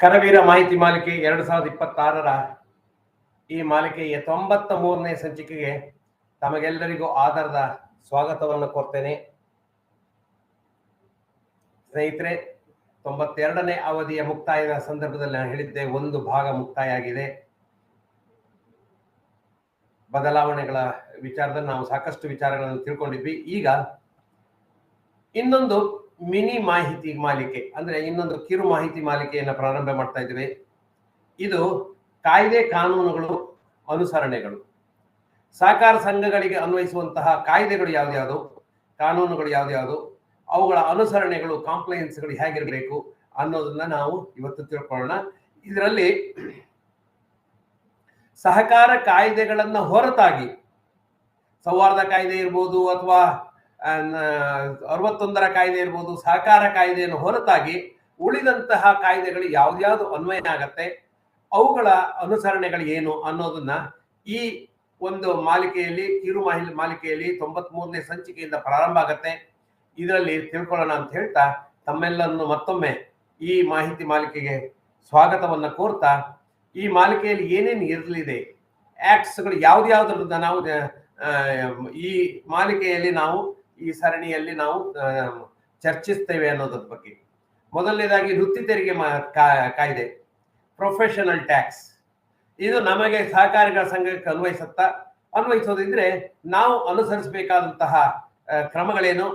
ಕರವೀರ ಮಾಹಿತಿ ಮಾಲಿಕೆ 2026ರ ಈ ಮಾಲಿಕೆಯ 93ನೇ ಸಂಚಿಕೆಗೆ ತಮಗೆಲ್ಲರಿಗೂ ಆಧಾರದ ಸ್ವಾಗತವನ್ನು ಕೋರ್ತೇನೆ. ಸ್ನೇಹಿತರೆ, 92ನೇ ಅವಧಿಯ ಮುಕ್ತಾಯದ ಸಂದರ್ಭದಲ್ಲಿ ನಾನು ಹೇಳಿದ್ದೆ, ಒಂದು ಭಾಗ ಮುಕ್ತಾಯ ಆಗಿದೆ. ಬದಲಾವಣೆಗಳ ವಿಚಾರದಲ್ಲಿ ನಾವು ಸಾಕಷ್ಟು ವಿಚಾರಗಳನ್ನು ತಿಳ್ಕೊಂಡಿದ್ವಿ. ಈಗ ಇನ್ನೊಂದು ಮಿನಿ ಮಾಹಿತಿ ಮಾಲಿಕೆ, ಅಂದ್ರೆ ಇನ್ನೊಂದು ಕಿರು ಮಾಹಿತಿ ಮಾಲಿಕೆಯನ್ನು ಪ್ರಾರಂಭ ಮಾಡ್ತಾ ಇದ್ದೀವಿ. ಇದು ಕಾಯ್ದೆ ಕಾನೂನುಗಳು ಅನುಸರಣೆಗಳು. ಸಹಕಾರ ಸಂಘಗಳಿಗೆ ಅನ್ವಯಿಸುವಂತಹ ಕಾಯ್ದೆಗಳು ಯಾವ್ದ್ಯಾವುದು, ಕಾನೂನುಗಳು ಯಾವ್ದ್ಯಾವುದು, ಅವುಗಳ ಅನುಸರಣೆಗಳು, ಕಾಂಪ್ಲೈನ್ಸ್ಗಳು ಹೇಗಿರಬೇಕು ಅನ್ನೋದನ್ನ ನಾವು ಇವತ್ತು ತಿಳ್ಕೊಳ್ಳೋಣ. ಇದರಲ್ಲಿ ಸಹಕಾರ ಕಾಯ್ದೆಗಳನ್ನ ಹೊರತಾಗಿ ಸೌಹಾರ್ದ ಕಾಯ್ದೆ ಇರ್ಬೋದು, ಅಥವಾ 61ರ ಕಾಯ್ದೆ ಇರ್ಬೋದು, ಸಹಕಾರ ಕಾಯ್ದೆಯನ್ನು ಹೊರತಾಗಿ ಉಳಿದಂತಹ ಕಾಯ್ದೆಗಳು ಯಾವ್ದ್ಯಾವ್ದು ಅನ್ವಯ ಆಗತ್ತೆ, ಅವುಗಳ ಅನುಸರಣೆಗಳು ಏನು ಅನ್ನೋದನ್ನ ಈ ಒಂದು ಮಾಲಿಕೆಯಲ್ಲಿ, ಕಿರು ಮಾಲಿಕೆಯಲ್ಲಿ 93ನೇ ಸಂಚಿಕೆಯಿಂದ ಪ್ರಾರಂಭ ಆಗತ್ತೆ. ಇದರಲ್ಲಿ ತಿಳ್ಕೊಳ್ಳೋಣ ಅಂತ ಹೇಳ್ತಾ ತಮ್ಮೆಲ್ಲರನ್ನು ಮತ್ತೊಮ್ಮೆ ಈ ಮಾಹಿತಿ ಮಾಲಿಕೆಗೆ ಸ್ವಾಗತವನ್ನ ಕೋರ್ತಾ, ಈ ಮಾಲಿಕೆಯಲ್ಲಿ ಏನೇನು ಇರಲಿದೆ, ಆಕ್ಟ್ಸ್ಗಳು ಯಾವ್ದ್ಯಾವ್ದ್ರನ್ನ ನಾವು ಈ ಮಾಲಿಕೆಯಲ್ಲಿ ನಾವು ಈ ಸರಣಿಯಲ್ಲಿ ನಾವು ಚರ್ಚಿಸ್ತೇವೆ ಅನ್ನೋದ್ರ ಬಗ್ಗೆ. ಮೊದಲನೇದಾಗಿ ವೃತ್ತಿ ತೆರಿಗೆ ಕಾಯ್ದೆ, ಪ್ರೊಫೆಷನಲ್ ಟ್ಯಾಕ್ಸ್. ಇದು ನಮಗೆ ಸಹಕಾರಿಗಳ ಸಂಘಕ್ಕೆ ಅನ್ವಯಿಸೋದಿದ್ರೆ ನಾವು ಅನುಸರಿಸಬೇಕಾದಂತಹ ಕ್ರಮಗಳೇನು,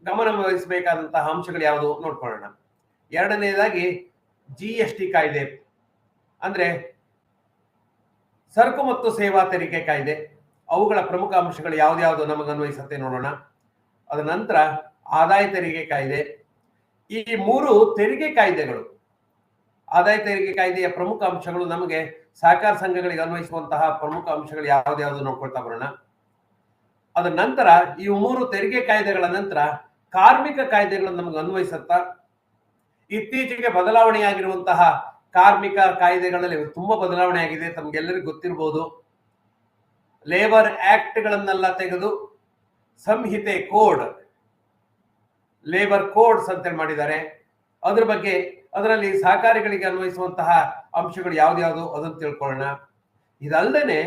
ಗಮನ ವಹಿಸಬೇಕಾದಂತಹ ಅಂಶಗಳು ಯಾವುದು ನೋಡ್ಕೊಳ್ಳೋಣ. ಎರಡನೇದಾಗಿ GST ಕಾಯ್ದೆ, ಅಂದ್ರೆ ಸರಕು ಮತ್ತು ಸೇವಾ ತೆರಿಗೆ ಕಾಯ್ದೆ. ಅವುಗಳ ಪ್ರಮುಖ ಅಂಶಗಳು ಯಾವ್ದ್ಯಾವ್ದು ನಮಗೆ ಅನ್ವಯಿಸುತ್ತೆ ನೋಡೋಣ. ಅದ ನಂತರ ಆದಾಯ ತೆರಿಗೆ ಕಾಯ್ದೆ. ಈ ಮೂರು ತೆರಿಗೆ ಕಾಯ್ದೆಗಳು, ಆದಾಯ ತೆರಿಗೆ ಕಾಯ್ದೆಯ ಪ್ರಮುಖ ಅಂಶಗಳು, ನಮಗೆ ಸಹಕಾರ ಸಂಘಗಳಿಗೆ ಅನ್ವಯಿಸುವಂತಹ ಪ್ರಮುಖ ಅಂಶಗಳು ಯಾವ್ದ್ಯಾವ್ದು ನೋಡ್ಕೊಳ್ತಾ ಬರೋಣ. ಅದ ನಂತರ ಈ ಮೂರು ತೆರಿಗೆ ಕಾಯ್ದೆಗಳ ನಂತರ ಕಾರ್ಮಿಕ ಕಾಯ್ದೆಗಳನ್ನು ನಮಗೆ ಅನ್ವಯಿಸುತ್ತಾ, ಇತ್ತೀಚೆಗೆ ಬದಲಾವಣೆಯಾಗಿರುವಂತಹ ಕಾರ್ಮಿಕ ಕಾಯ್ದೆಗಳಲ್ಲಿ ತುಂಬಾ ಬದಲಾವಣೆ ಆಗಿದೆ. ತಮ್ಗೆಲ್ಲರಿಗೂ ಗೊತ್ತಿರಬಹುದು, ಲೇಬರ್ ಆಕ್ಟ್ ಗಳನ್ನೆಲ್ಲ ತೆಗೆದು ಸಂಹಿತೆ, ಕೋಡ್, ಲೇಬರ್ ಕೋಡ್ಸ್ ಅಂತೇಳಿ ಮಾಡಿದ್ದಾರೆ. ಅದ್ರ ಬಗ್ಗೆ, ಅದರಲ್ಲಿ ಸಹಕಾರಿಗಳಿಗೆ ಅನ್ವಯಿಸುವಂತಹ ಅಂಶಗಳು ಯಾವ್ದ್ಯಾವ್ದು ಅದನ್ನು ತಿಳ್ಕೊಳ್ಳೋಣ. ಇದಲ್ಲದೆ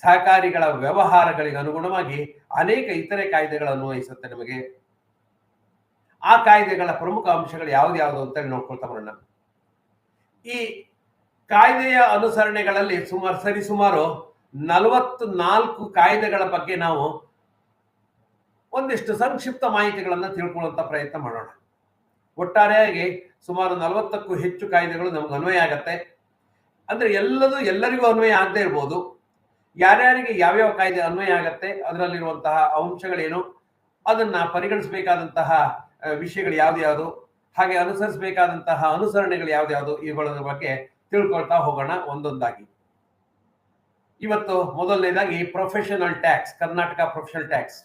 ಸಹಕಾರಿಗಳ ವ್ಯವಹಾರಗಳಿಗೆ ಅನುಗುಣವಾಗಿ ಅನೇಕ ಇತರೆ ಕಾಯ್ದೆಗಳು ಅನ್ವಯಿಸುತ್ತೆ ನಮಗೆ. ಆ ಕಾಯ್ದೆಗಳ ಪ್ರಮುಖ ಅಂಶಗಳು ಯಾವ್ದ್ಯಾವ್ದು ಅಂತೇಳಿ ನೋಡ್ಕೊಳ್ತಾ ಬರೋಣ. ಈ ಕಾಯ್ದೆಯ ಅನುಸರಣೆಗಳಲ್ಲಿ ಸರಿಸುಮಾರು 44 ಕಾಯ್ದೆಗಳ ಬಗ್ಗೆ ನಾವು ಒಂದಿಷ್ಟು ಸಂಕ್ಷಿಪ್ತ ಮಾಹಿತಿಗಳನ್ನ ತಿಳ್ಕೊಳ್ಳುವಂತ ಪ್ರಯತ್ನ ಮಾಡೋಣ. ಒಟ್ಟಾರೆಯಾಗಿ ಸುಮಾರು 40ಕ್ಕೂ ಹೆಚ್ಚು ಕಾಯ್ದೆಗಳು ನಮ್ಗೆ ಅನ್ವಯ ಆಗತ್ತೆ. ಅಂದ್ರೆ ಎಲ್ಲರಿಗೂ ಅನ್ವಯ ಆಗದೆ ಇರ್ಬೋದು. ಯಾರ್ಯಾರಿಗೆ ಯಾವ್ಯಾವ ಕಾಯ್ದೆ ಅನ್ವಯ ಆಗತ್ತೆ, ಅದರಲ್ಲಿರುವಂತಹ ಅಂಶಗಳೇನು, ಅದನ್ನ ಪರಿಗಣಿಸಬೇಕಾದಂತಹ ವಿಷಯಗಳು ಯಾವ್ದ್ಯಾವ್ದು, ಹಾಗೆ ಅನುಸರಿಸಬೇಕಾದಂತಹ ಅನುಸರಣೆಗಳು ಯಾವ್ದ್ಯಾವ್ದು, ಇವುಗಳ ಬಗ್ಗೆ ತಿಳ್ಕೊಳ್ತಾ ಹೋಗೋಣ ಒಂದೊಂದಾಗಿ. ಇವತ್ತು ಮೊದಲನೇದಾಗಿ professional tax, Karnataka professional tax,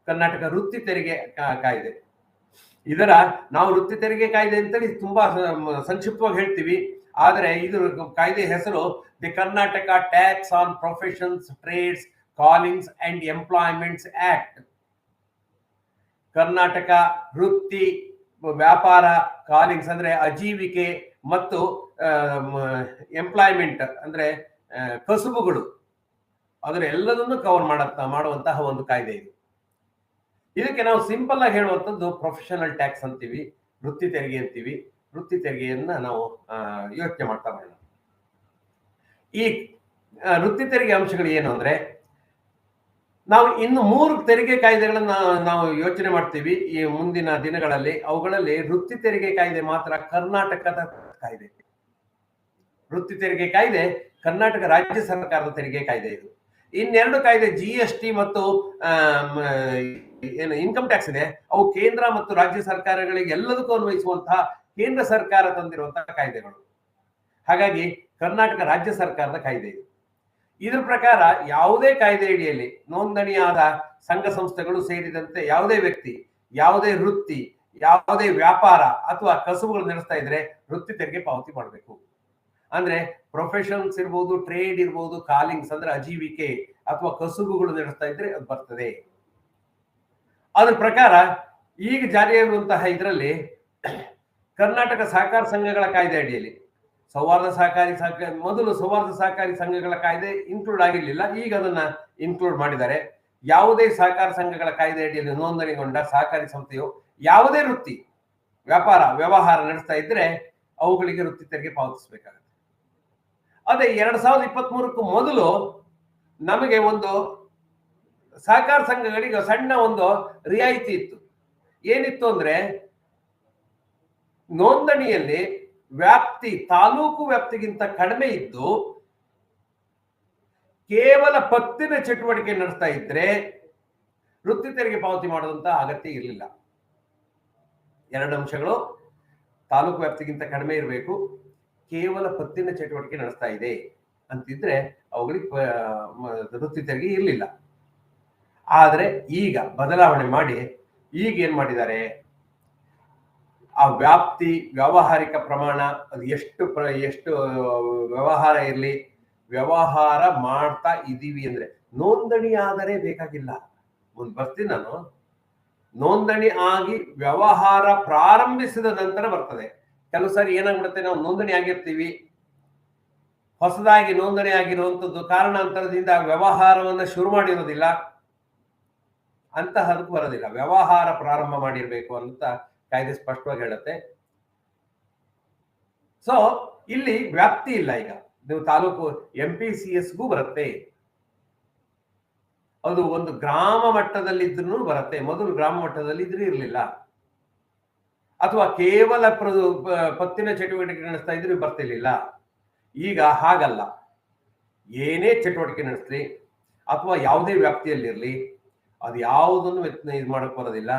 Karnataka ವೃತ್ತಿ ತೆರಿಗೆ ಕಾಯ್ದೆ. ಇದರ ನಾವು ವೃತ್ತಿ ತೆರಿಗೆ ಕಾಯ್ದೆ ಅಂತೇಳಿ ತುಂಬಾ ಸಂಕ್ಷಿಪ್ತವಾಗಿ ಹೇಳ್ತೀವಿ, ಆದರೆ ಇದು ಕಾಯ್ದೆ ಹೆಸರು the Karnataka tax on professions, trades, callings and employments act. Karnataka ವೃತ್ತಿ, ವ್ಯಾಪಾರ, ಕಾಲಿಂಗ್ಸ್ ಅಂದ್ರೆ ಅಜೀವಿಕೆ, ಮತ್ತು ಎಂಪ್ಲಾಯ್ಮೆಂಟ್ ಅಂದ್ರೆ ಕಸುಬುಗಳು, ಅದರ ಎಲ್ಲದನ್ನು ಕವರ್ ಮಾಡುವಂತಹ ಒಂದು ಕಾಯ್ದೆ ಇದು. ಇದಕ್ಕೆ ನಾವು ಸಿಂಪಲ್ ಆಗಿ ಹೇಳುವಂಥದ್ದು ಪ್ರೊಫೆಷನಲ್ ಟ್ಯಾಕ್ಸ್ ಅಂತೀವಿ, ವೃತ್ತಿ ತೆರಿಗೆ ಅಂತೀವಿ. ವೃತ್ತಿ ತೆರಿಗೆಯನ್ನ ನಾವು ಯೋಚನೆ ಮಾಡ್ತಾ ಬರೋಣ. ಈ ವೃತ್ತಿ ತೆರಿಗೆ ಅಂಶಗಳು ಏನು ಅಂದ್ರೆ, ನಾವು ಇನ್ನು 3 ತೆರಿಗೆ ಕಾಯ್ದೆಗಳನ್ನ ನಾವು ಯೋಚನೆ ಮಾಡ್ತೀವಿ ಈ ಮುಂದಿನ ದಿನಗಳಲ್ಲಿ. ಅವುಗಳಲ್ಲಿ ವೃತ್ತಿ ತೆರಿಗೆ ಕಾಯ್ದೆ ಮಾತ್ರ ಕರ್ನಾಟಕದ ಕಾಯ್ದೆ. ವೃತ್ತಿ ತೆರಿಗೆ ಕಾಯ್ದೆ ಕರ್ನಾಟಕ ರಾಜ್ಯ ಸರ್ಕಾರದ ತೆರಿಗೆ ಕಾಯ್ದೆ ಇದು. ಇನ್ನೆರಡು ಕಾಯ್ದೆ GST ಮತ್ತು ಏನು ಇನ್ಕಮ್ ಟ್ಯಾಕ್ಸ್ ಇದೆ, ಅವು ಕೇಂದ್ರ ಮತ್ತು ರಾಜ್ಯ ಸರ್ಕಾರಗಳಿಗೆ ಎಲ್ಲದಕ್ಕೂ ಅನ್ವಯಿಸುವಂತಹ ಕೇಂದ್ರ ಸರ್ಕಾರ ತಂದಿರುವಂತಹ ಕಾಯ್ದೆಗಳು. ಹಾಗಾಗಿ ಕರ್ನಾಟಕ ರಾಜ್ಯ ಸರ್ಕಾರದ ಕಾಯ್ದೆ ಇದು. ಇದ್ರ ಪ್ರಕಾರ ಯಾವುದೇ ಕಾಯ್ದೆ ಅಡಿಯಲ್ಲಿ ನೋಂದಣಿಯಾದ ಸಂಘ ಸಂಸ್ಥೆಗಳು ಸೇರಿದಂತೆ ಯಾವುದೇ ವ್ಯಕ್ತಿ, ಯಾವುದೇ ವೃತ್ತಿ, ಯಾವುದೇ ವ್ಯಾಪಾರ ಅಥವಾ ಕಸುಬುಗಳು ನಡೆಸ್ತಾ ಇದ್ರೆ ವೃತ್ತಿ ತೆರಿಗೆ ಪಾವತಿ ಮಾಡಬೇಕು. ಅಂದ್ರೆ ಪ್ರೊಫೆಷನ್ಸ್ ಇರ್ಬೋದು, ಟ್ರೇಡ್ ಇರ್ಬೋದು, ಕಾಲಿಂಗ್ಸ್ ಅಂದ್ರೆ ಅಜೀವಿಕೆ ಅಥವಾ ಕಸುಬುಗಳು ನಡೆಸ್ತಾ ಇದ್ರೆ ಅದು ಬರ್ತದೆ. ಅದ್ರ ಪ್ರಕಾರ ಈಗ ಜಾರಿಯಾಗಿರುವಂತಹ ಇದರಲ್ಲಿ ಕರ್ನಾಟಕ ಸಹಕಾರ ಸಂಘಗಳ ಕಾಯ್ದೆ ಅಡಿಯಲ್ಲಿ ಸೌಹಾರ್ದ ಸಹಕಾರಿ ಮೊದಲು ಸೌಹಾರ್ದ ಸಹಕಾರಿ ಸಂಘಗಳ ಕಾಯ್ದೆ ಇನ್ಕ್ಲೂಡ್ ಆಗಿರ್ಲಿಲ್ಲ, ಈಗ ಅದನ್ನ ಇನ್ಕ್ಲೂಡ್ ಮಾಡಿದ್ದಾರೆ. ಯಾವುದೇ ಸಹಕಾರ ಸಂಘಗಳ ಕಾಯ್ದೆ ಅಡಿಯಲ್ಲಿ ನೋಂದಣಿಗೊಂಡ ಸಹಕಾರಿ ಸಂಸ್ಥೆಯು ಯಾವುದೇ ವೃತ್ತಿ ವ್ಯವಹಾರ ನಡೆಸ್ತಾ ಇದ್ರೆ ಅವುಗಳಿಗೆ ವೃತ್ತಿ ತೆರಿಗೆ ಪಾವತಿಸಬೇಕಾಗುತ್ತೆ. ಅದೇ 2023ಕ್ಕೂ ಮೊದಲು ನಮಗೆ ಒಂದು ಸಹಕಾರ ಸಂಘಗಳಿಗೆ ಸಣ್ಣ ಒಂದು ರಿಯಾಯಿತಿ ಇತ್ತು. ಏನಿತ್ತು ಅಂದ್ರೆ, ನೋಂದಣಿಯಲ್ಲಿ ವ್ಯಾಪ್ತಿ ತಾಲೂಕು ವ್ಯಾಪ್ತಿಗಿಂತ ಕಡಿಮೆ ಇದ್ದು ಕೇವಲ ಪತ್ತಿನ ಚಟುವಟಿಕೆ ನಡೆಸ್ತಾ ಇದ್ರೆ ವೃತ್ತಿ ತೆರಿಗೆ ಪಾವತಿ ಮಾಡೋದಂತ ಅಗತ್ಯ ಇರಲಿಲ್ಲ. 2 ಅಂಶಗಳು: ತಾಲೂಕು ವ್ಯಾಪ್ತಿಗಿಂತ ಕಡಿಮೆ ಇರಬೇಕು, ಕೇವಲ ಪತ್ತಿನ ಚಟುವಟಿಕೆ ನಡೆಸ್ತಾ ಇದೆ ಅಂತಿದ್ರೆ ಅವುಗಳಿಗೆ ವೃತ್ತಿ ತೆರಿಗೆ ಇರಲಿಲ್ಲ. ಆದ್ರೆ ಈಗ ಬದಲಾವಣೆ ಮಾಡಿ ಈಗ ಏನ್ ಮಾಡಿದ್ದಾರೆ, ಆ ವ್ಯಾಪ್ತಿ, ವ್ಯಾವಹಾರಿಕ ಪ್ರಮಾಣ, ಅದು ಎಷ್ಟು ವ್ಯವಹಾರ ಇರಲಿ, ವ್ಯವಹಾರ ಮಾಡ್ತಾ ಇದ್ದೀವಿ ಅಂದ್ರೆ ನೋಂದಣಿ ಆದರೆ ಬೇಕಾಗಿಲ್ಲ. ಮುಂದೆ ಬರ್ತೀನಿ ನಾನು. ನೋಂದಣಿ ಆಗಿ ವ್ಯವಹಾರ ಪ್ರಾರಂಭಿಸಿದ ನಂತರ ಬರ್ತದೆ. ಕೆಲವು ಸಾರಿ ಏನಾಗ್ಬಿಡುತ್ತೆ, ನಾವು ನೋಂದಣಿ ಆಗಿರ್ತೀವಿ, ಹೊಸದಾಗಿ ನೋಂದಣಿ ಆಗಿರುವಂತದ್ದು ಕಾರಣಾಂತರದಿಂದ ವ್ಯವಹಾರವನ್ನ ಶುರು ಮಾಡಿರೋದಿಲ್ಲ, ಅಂತಹದಕ್ಕೂ ಬರೋದಿಲ್ಲ. ವ್ಯವಹಾರ ಪ್ರಾರಂಭ ಮಾಡಿರ್ಬೇಕು ಅಂತ ಕಾಯ್ದೆ ಸ್ಪಷ್ಟವಾಗಿ ಹೇಳುತ್ತೆ. ಸೊ ಇಲ್ಲಿ ವ್ಯಾಪ್ತಿ ಇಲ್ಲ. ಈಗ ನೀವು ತಾಲೂಕು MPCSಗೂ ಬರುತ್ತೆ, ಅದು ಒಂದು ಗ್ರಾಮ ಮಟ್ಟದಲ್ಲಿ ಇದ್ರೂ ಬರುತ್ತೆ. ಮೊದಲು ಗ್ರಾಮ ಮಟ್ಟದಲ್ಲಿ ಇದ್ರೂ ಇರಲಿಲ್ಲ. ಅಥವಾ ಕೇವಲ ಪತ್ತಿನ ಚಟುವಟಿಕೆ ನಡೆಸ್ತಾ ಇದ್ರು ಬರ್ತಿರ್ಲಿಲ್ಲ. ಈಗ ಹಾಗಲ್ಲ, ಏನೇ ಚಟುವಟಿಕೆ ನಡೆಸ್ಲಿ ಅಥವಾ ಯಾವುದೇ ವ್ಯಾಪ್ತಿಯಲ್ಲಿರ್ಲಿ, ಅದು ಯಾವುದನ್ನು ಇದು ಮಾಡಕ್ ಬರೋದಿಲ್ಲ.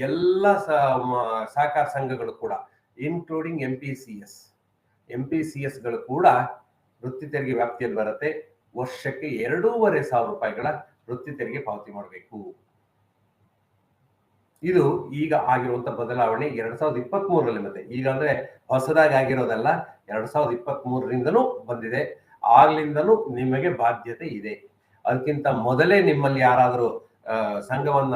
ಎಲ್ಲ ಸಹಕಾರ ಸಂಘಗಳು ಕೂಡ ಇನ್ಕ್ಲೂಡಿಂಗ್ MPCSಗಳು ಕೂಡ ವೃತ್ತಿ ತೆರಿಗೆ ವ್ಯಾಪ್ತಿಯಲ್ಲಿ ಬರುತ್ತೆ. ವರ್ಷಕ್ಕೆ 2,500 ರೂಪಾಯಿಗಳ ವೃತ್ತಿ ತೆರಿಗೆ ಪಾವತಿ ಮಾಡಬೇಕು. ಇದು ಈಗ ಆಗಿರುವಂತ ಬದಲಾವಣೆ 2023ರಲ್ಲಿ. ಮತ್ತೆ ಈಗ ಅಂದ್ರೆ ಹೊಸದಾಗಿ ಆಗಿರೋದಲ್ಲ, 2023ರಿಂದನೂ ಬಂದಿದೆ. ಆಗ್ಲಿಂದನೂ ನಿಮಗೆ ಬಾಧ್ಯತೆ ಇದೆ. ಅದಕ್ಕಿಂತ ಮೊದಲೇ ನಿಮ್ಮಲ್ಲಿ ಯಾರಾದರೂ ಸಂಘವನ್ನ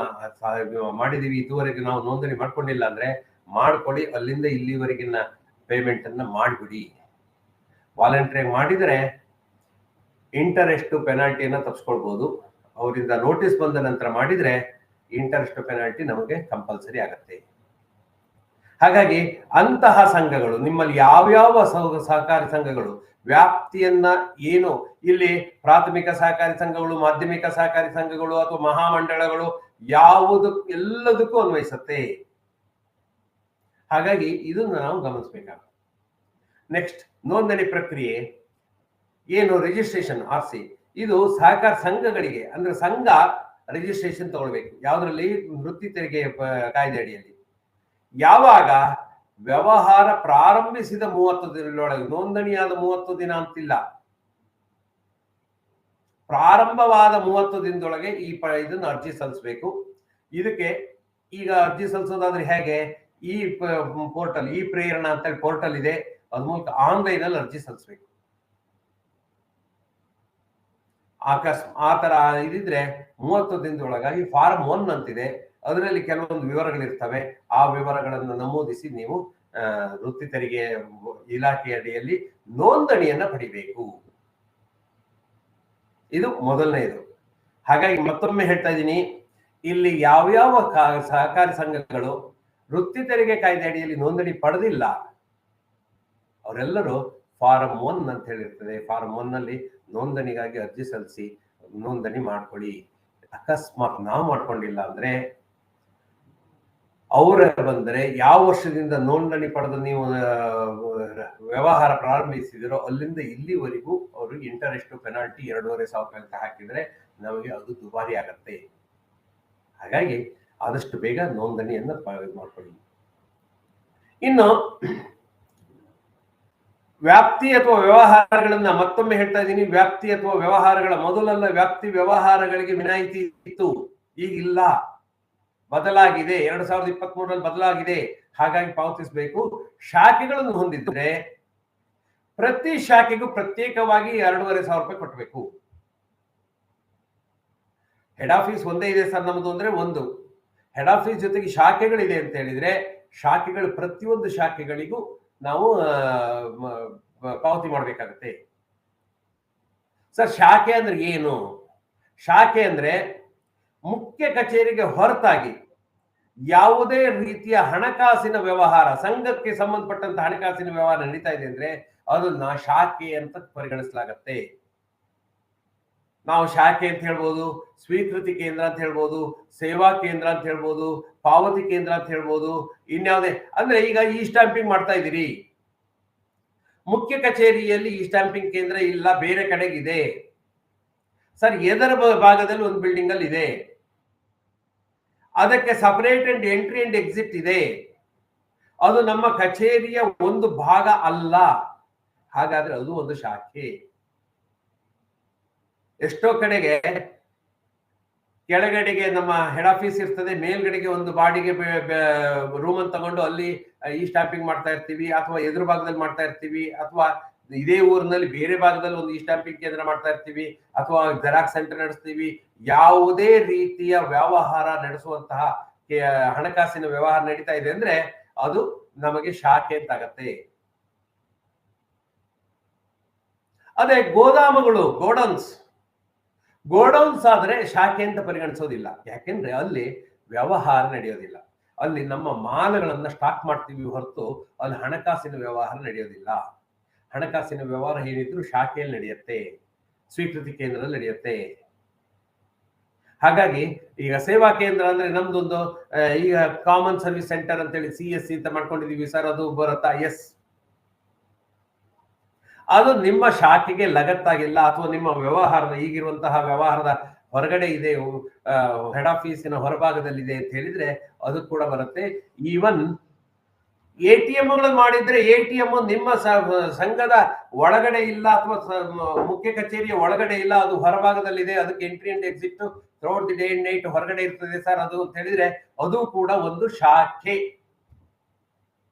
ಮಾಡಿದೀವಿ, ಇದುವರೆಗೆ ನಾವು ನೋಂದಣಿ ಮಾಡ್ಕೊಂಡಿಲ್ಲ ಅಂದ್ರೆ ಮಾಡ್ಕೊಳ್ಳಿ. ಅಲ್ಲಿಂದ ಇಲ್ಲಿವರೆಗಿನ ಪೇಮೆಂಟ್ ಅನ್ನ ಮಾಡಿಬಿಡಿ. ವಾಲಂಟ್ರಿ ಮಾಡಿದ್ರೆ ಇಂಟರೆಸ್ಟ್ ಪೆನಾಲ್ಟಿಯನ್ನ ತಪ್ಪಿಸ್ಕೊಳ್ಬಹುದು. ಅವರಿಂದ ನೋಟಿಸ್ ಬಂದ ನಂತರ ಮಾಡಿದ್ರೆ ಇಂಟರೆಸ್ಟ್ ಪೆನಾಲ್ಟಿ ನಮಗೆ ಕಂಪಲ್ಸರಿ ಆಗತ್ತೆ. ಹಾಗಾಗಿ ಅಂತಹ ಸಂಘಗಳು, ನಿಮ್ಮಲ್ಲಿ ಯಾವ್ಯಾವ ಸಹಕಾರಿ ಸಂಘಗಳು ವ್ಯಾಪ್ತಿಯನ್ನ ಏನು, ಇಲ್ಲಿ ಪ್ರಾಥಮಿಕ ಸಹಕಾರಿ ಸಂಘಗಳು, ಮಾಧ್ಯಮಿಕ ಸಹಕಾರಿ ಸಂಘಗಳು ಅಥವಾ ಮಹಾಮಂಡಳಗಳು ಎಲ್ಲದಕ್ಕೂ ಅನ್ವಯಿಸುತ್ತೆ. ಹಾಗಾಗಿ ಇದನ್ನ ನಾವು ಗಮನಿಸಬೇಕಾಗುತ್ತೆ. ನೆಕ್ಸ್ಟ್, ನೋಂದಣಿ ಪ್ರಕ್ರಿಯೆ ಏನು, ರಿಜಿಸ್ಟ್ರೇಷನ್ RC. ಇದು ಸಹಕಾರ ಸಂಘಗಳಿಗೆ, ಅಂದ್ರೆ ಸಂಘ ರಿಜಿಸ್ಟ್ರೇಷನ್ ತಗೊಳ್ಬೇಕು. ಯಾವ್ದ್ರಲ್ಲಿ? ವೃತ್ತಿ ತೆರಿಗೆ ಕಾಯ್ದೆ ಅಡಿಯಲ್ಲಿ. ಯಾವಾಗ ವ್ಯವಹಾರ ಪ್ರಾರಂಭಿಸಿದ 30 ದಿನದೊಳಗೆ, ನೋಂದಣಿಯಾದ 30 ದಿನ ಅಂತಿಲ್ಲ, ಪ್ರಾರಂಭವಾದ 30 ದಿನದೊಳಗೆ ಇದನ್ನ ಅರ್ಜಿ ಸಲ್ಲಿಸಬೇಕು. ಇದಕ್ಕೆ ಈಗ ಅರ್ಜಿ ಸಲ್ಲಿಸೋದಾದ್ರೆ ಹೇಗೆ, ಈ ಪೋರ್ಟಲ್, ಈ ಪ್ರೇರಣಾ ಅಂತ ಹೇಳಿ ಪೋರ್ಟಲ್ ಇದೆ, ಅದ್ ಮೂಲಕ ಆನ್ಲೈನ್ ಅಲ್ಲಿ ಅರ್ಜಿ ಸಲ್ಲಿಸಬೇಕು. ಆ ತರ ಇದಿದ್ರೆ 30 ದಿನದೊಳಗಾಗಿ ಫಾರ್ಮ್ 1 ಅಂತಿದೆ, ಅದರಲ್ಲಿ ಕೆಲವೊಂದು ವಿವರಗಳಿರ್ತವೆ. ಆ ವಿವರಗಳನ್ನು ನಮೂದಿಸಿ ನೀವು ವೃತ್ತಿ ತೆರಿಗೆ ಇಲಾಖೆ ಅಡಿಯಲ್ಲಿ ನೋಂದಣಿಯನ್ನ ಪಡಿಬೇಕು. ಇದು ಮೊದಲನೇದು. ಹಾಗಾಗಿ ಮತ್ತೊಮ್ಮೆ ಹೇಳ್ತಾ ಇದ್ದೀನಿ, ಇಲ್ಲಿ ಯಾವ್ಯಾವ ಸಹಕಾರಿ ಸಂಘಗಳು ವೃತ್ತಿ ತೆರಿಗೆ ಕಾಯ್ದೆ ಅಡಿಯಲ್ಲಿ ನೋಂದಣಿ ಪಡೆದಿಲ್ಲ ಅವರೆಲ್ಲರೂ ಫಾರಂ 1 ಅಂತ ಹೇಳಿರ್ತದೆ. ಫಾರಂ 1 ನಲ್ಲಿ ನೋಂದಣಿಗಾಗಿ ಅರ್ಜಿ ಸಲ್ಲಿಸಿ ನೋಂದಣಿ ಮಾಡ್ಕೊಳ್ಳಿ. ಅಕಸ್ಮಾತ್ ನಾವು ಮಾಡ್ಕೊಂಡಿಲ್ಲ ಅಂದ್ರೆ, ಅವರ ಬಂದರೆ ಯಾವ ವರ್ಷದಿಂದ ನೋಂದಣಿ ಪಡೆದು ನೀವು ವ್ಯವಹಾರ ಪ್ರಾರಂಭಿಸಿದಿರೋ ಅಲ್ಲಿಂದ ಇಲ್ಲಿವರೆಗೂ ಅವ್ರಿಗೆ ಇಂಟರೆಸ್ಟ್ ಪೆನಾಲ್ಟಿ 2,500 ರೂಪಾಯಿ ಅಂತ ಹಾಕಿದ್ರೆ ನಮಗೆ ಅದು ದುಬಾರಿ ಆಗತ್ತೆ. ಹಾಗಾಗಿ ಆದಷ್ಟು ಬೇಗ ನೋಂದಣಿಯನ್ನ ಮಾಡ್ಕೊಳ್ಳಿ. ಇನ್ನು ವ್ಯಾಪ್ತಿ ಅಥವಾ ವ್ಯವಹಾರಗಳನ್ನ ಮತ್ತೊಮ್ಮೆ ಹೇಳ್ತಾ ಇದ್ದೀನಿ. ವ್ಯಾಪ್ತಿ ಅಥವಾ ವ್ಯವಹಾರಗಳ, ಮೊದಲೆಲ್ಲ ವ್ಯಾಪ್ತಿ ವ್ಯವಹಾರಗಳಿಗೆ ವಿನಾಯಿತಿ ಇತ್ತು, ಈಗ ಇಲ್ಲ, ಬದಲಾಗಿದೆ. 2023ರಲ್ಲಿ ಬದಲಾಗಿದೆ. ಹಾಗಾಗಿ ಪಾವತಿಸಬೇಕು. ಶಾಖೆಗಳನ್ನು ಹೊಂದಿದ್ರೆ ಪ್ರತಿ ಶಾಖೆಗೂ ಪ್ರತ್ಯೇಕವಾಗಿ 2,500 ರೂಪಾಯಿ ಕೊಟ್ಟಬೇಕು. ಹೆಡ್ ಆಫೀಸ್ ಒಂದೇ ಇದೆ ಸರ್ ನಮ್ದು ಅಂದ್ರೆ ಒಂದು, ಹೆಡ್ ಆಫೀಸ್ ಜೊತೆಗೆ ಶಾಖೆಗಳಿದೆ ಅಂತ ಹೇಳಿದ್ರೆ ಶಾಖೆಗಳು, ಪ್ರತಿಯೊಂದು ಶಾಖೆಗಳಿಗೂ ನಾವು ಪಾವತಿ ಮಾಡಬೇಕಾಗುತ್ತೆ. ಸರ್ ಶಾಖೆ ಅಂದ್ರೆ ಏನು? ಶಾಖೆ ಅಂದ್ರೆ ಮುಖ್ಯ ಕಚೇರಿಗೆ ಹೊರತಾಗಿ ಯಾವುದೇ ರೀತಿಯ ಹಣಕಾಸಿನ ವ್ಯವಹಾರ, ಸಂಘಕ್ಕೆ ಸಂಬಂಧಪಟ್ಟಂತ ಹಣಕಾಸಿನ ವ್ಯವಹಾರ ನಡೀತಾ ಇದೆ ಅಂದ್ರೆ ಅದನ್ನ ಶಾಖೆ ಅಂತ ಪರಿಗಣಿಸಲಾಗತ್ತೆ. ನಾವು ಶಾಖೆ ಅಂತ ಹೇಳ್ಬೋದು, ಸ್ವೀಕೃತಿ ಕೇಂದ್ರ ಅಂತ ಹೇಳ್ಬೋದು, ಸೇವಾ ಕೇಂದ್ರ ಅಂತ ಹೇಳ್ಬೋದು, ಪಾವತಿ ಕೇಂದ್ರ ಅಂತ ಹೇಳ್ಬೋದು, ಇನ್ಯಾವುದೇ. ಅಂದ್ರೆ ಈಗ ಈ ಸ್ಟಾಂಪಿಂಗ್ ಮಾಡ್ತಾ ಇದ್ದೀರಿ, ಮುಖ್ಯ ಕಚೇರಿಯಲ್ಲಿ ಈ ಸ್ಟಾಂಪಿಂಗ್ ಕೇಂದ್ರ ಇಲ್ಲ, ಬೇರೆ ಕಡೆಗಿದೆ. ಸರ್ ಎದರ ಭಾಗದಲ್ಲಿ ಒಂದು ಬಿಲ್ಡಿಂಗ್ ಅಲ್ಲಿ ಇದೆ, ಅದಕ್ಕೆ separate and entry and exit ಇದೆ, ಅದು ನಮ್ಮ ಕಚೇರಿಯ ಒಂದು ಭಾಗ ಅಲ್ಲ. ಹಾಗಾದ್ರೆ ಅದು ಒಂದು ಶಾಖೆ. ಎಷ್ಟೋ ಕಡೆಗೆ ಕೆಳಗಡೆಗೆ ನಮ್ಮ ಹೆಡ್ ಆಫೀಸ್ ಇರ್ತದೆ, ಮೇಲ್ಗಡೆಗೆ ಒಂದು ಬಾಡಿಗೆ ರೂಮ್ ಅನ್ನು ತಗೊಂಡು ಅಲ್ಲಿ ಈ ಸ್ಟಾಂಪಿಂಗ್ ಮಾಡ್ತಾ ಇರ್ತೀವಿ, ಅಥವಾ ಎದುರು ಭಾಗದಲ್ಲಿ ಮಾಡ್ತಾ ಇರ್ತೀವಿ, ಅಥವಾ ಇದೇ ಊರಿನಲ್ಲಿ ಬೇರೆ ಭಾಗದಲ್ಲಿ ಒಂದು ಈ ಸ್ಟಾಂಪಿಂಗ್ ಕೇಂದ್ರ ಮಾಡ್ತಾ ಇರ್ತೀವಿ, ಅಥವಾ ಜೆರಾಕ್ಸ್ ಸೆಂಟರ್ ನಡೆಸ್ತೀವಿ. ಯಾವುದೇ ರೀತಿಯ ವ್ಯವಹಾರ ನಡೆಸುವಂತಹ ಹಣಕಾಸಿನ ವ್ಯವಹಾರ ನಡೀತಾ ಇದೆ ಅಂದ್ರೆ ಅದು ನಮಗೆ ಶಾಖೆ ಅಂತ ಆಗತ್ತೆ. ಅದೇ ಗೋದಾಮುಗಳು, ಗೋಡೌನ್ಸ್ ಆದ್ರೆ ಶಾಖೆ ಅಂತ ಪರಿಗಣಿಸೋದಿಲ್ಲ. ಯಾಕೆಂದ್ರೆ ಅಲ್ಲಿ ವ್ಯವಹಾರ ನಡೆಯೋದಿಲ್ಲ, ಅಲ್ಲಿ ನಮ್ಮ ಮಾಲುಗಳನ್ನ ಸ್ಟಾಕ್ ಮಾಡ್ತೀವಿ ಹೊರತು ಅಲ್ಲಿ ಹಣಕಾಸಿನ ವ್ಯವಹಾರ ನಡೆಯೋದಿಲ್ಲ. ಹಣಕಾಸಿನ ವ್ಯವಹಾರ ಏನಿದ್ರು ಶಾಖೆಯಲ್ಲಿ ನಡೆಯುತ್ತೆ, ಸ್ವೀಕೃತಿ ಕೇಂದ್ರದಲ್ಲಿ ನಡೆಯುತ್ತೆ. ಹಾಗಾಗಿ ಈಗ ಸೇವಾ ಕೇಂದ್ರ ಅಂದ್ರೆ ನಮ್ದೊಂದು ಈಗ ಕಾಮನ್ ಸರ್ವಿಸ್ ಸೆಂಟರ್ ಅಂತೇಳಿ CSC ಅಂತ ಮಾಡ್ಕೊಂಡಿದೀವಿ ಸರ್, ಅದು ಬರುತ್ತಾ? ಎಸ್, ಅದು ನಿಮ್ಮ ಶಾಖೆಗೆ ಲಗತ್ತಾಗಿಲ್ಲ, ಅಥವಾ ನಿಮ್ಮ ವ್ಯವಹಾರದ ಈಗಿರುವಂತಹ ವ್ಯವಹಾರದ ಹೊರಗಡೆ ಇದೆ, ಹೆಡ್ ಆಫೀಸಿನ ಹೊರಭಾಗದಲ್ಲಿದೆ ಅಂತ ಹೇಳಿದ್ರೆ ಅದು ಕೂಡ ಬರುತ್ತೆ. ಈವನ್ ATM ಮಾಡಿದ್ರೆ ATM ನಿಮ್ಮ ಸಂಘದ ಒಳಗಡೆ ಇಲ್ಲ, ಅಥವಾ ಮುಖ್ಯ ಕಚೇರಿಯ ಒಳಗಡೆ ಇಲ್ಲ, ಅದು ಹೊರಭಾಗದಲ್ಲಿದೆ, ಅದಕ್ಕೆ entry and exit throughout the day and night ಹೊರಗಡೆ ಇರ್ತದೆ ಸರ್ ಅದು ಅಂತ ಹೇಳಿದ್ರೆ ಅದು ಕೂಡ ಒಂದು ಶಾಖೆ.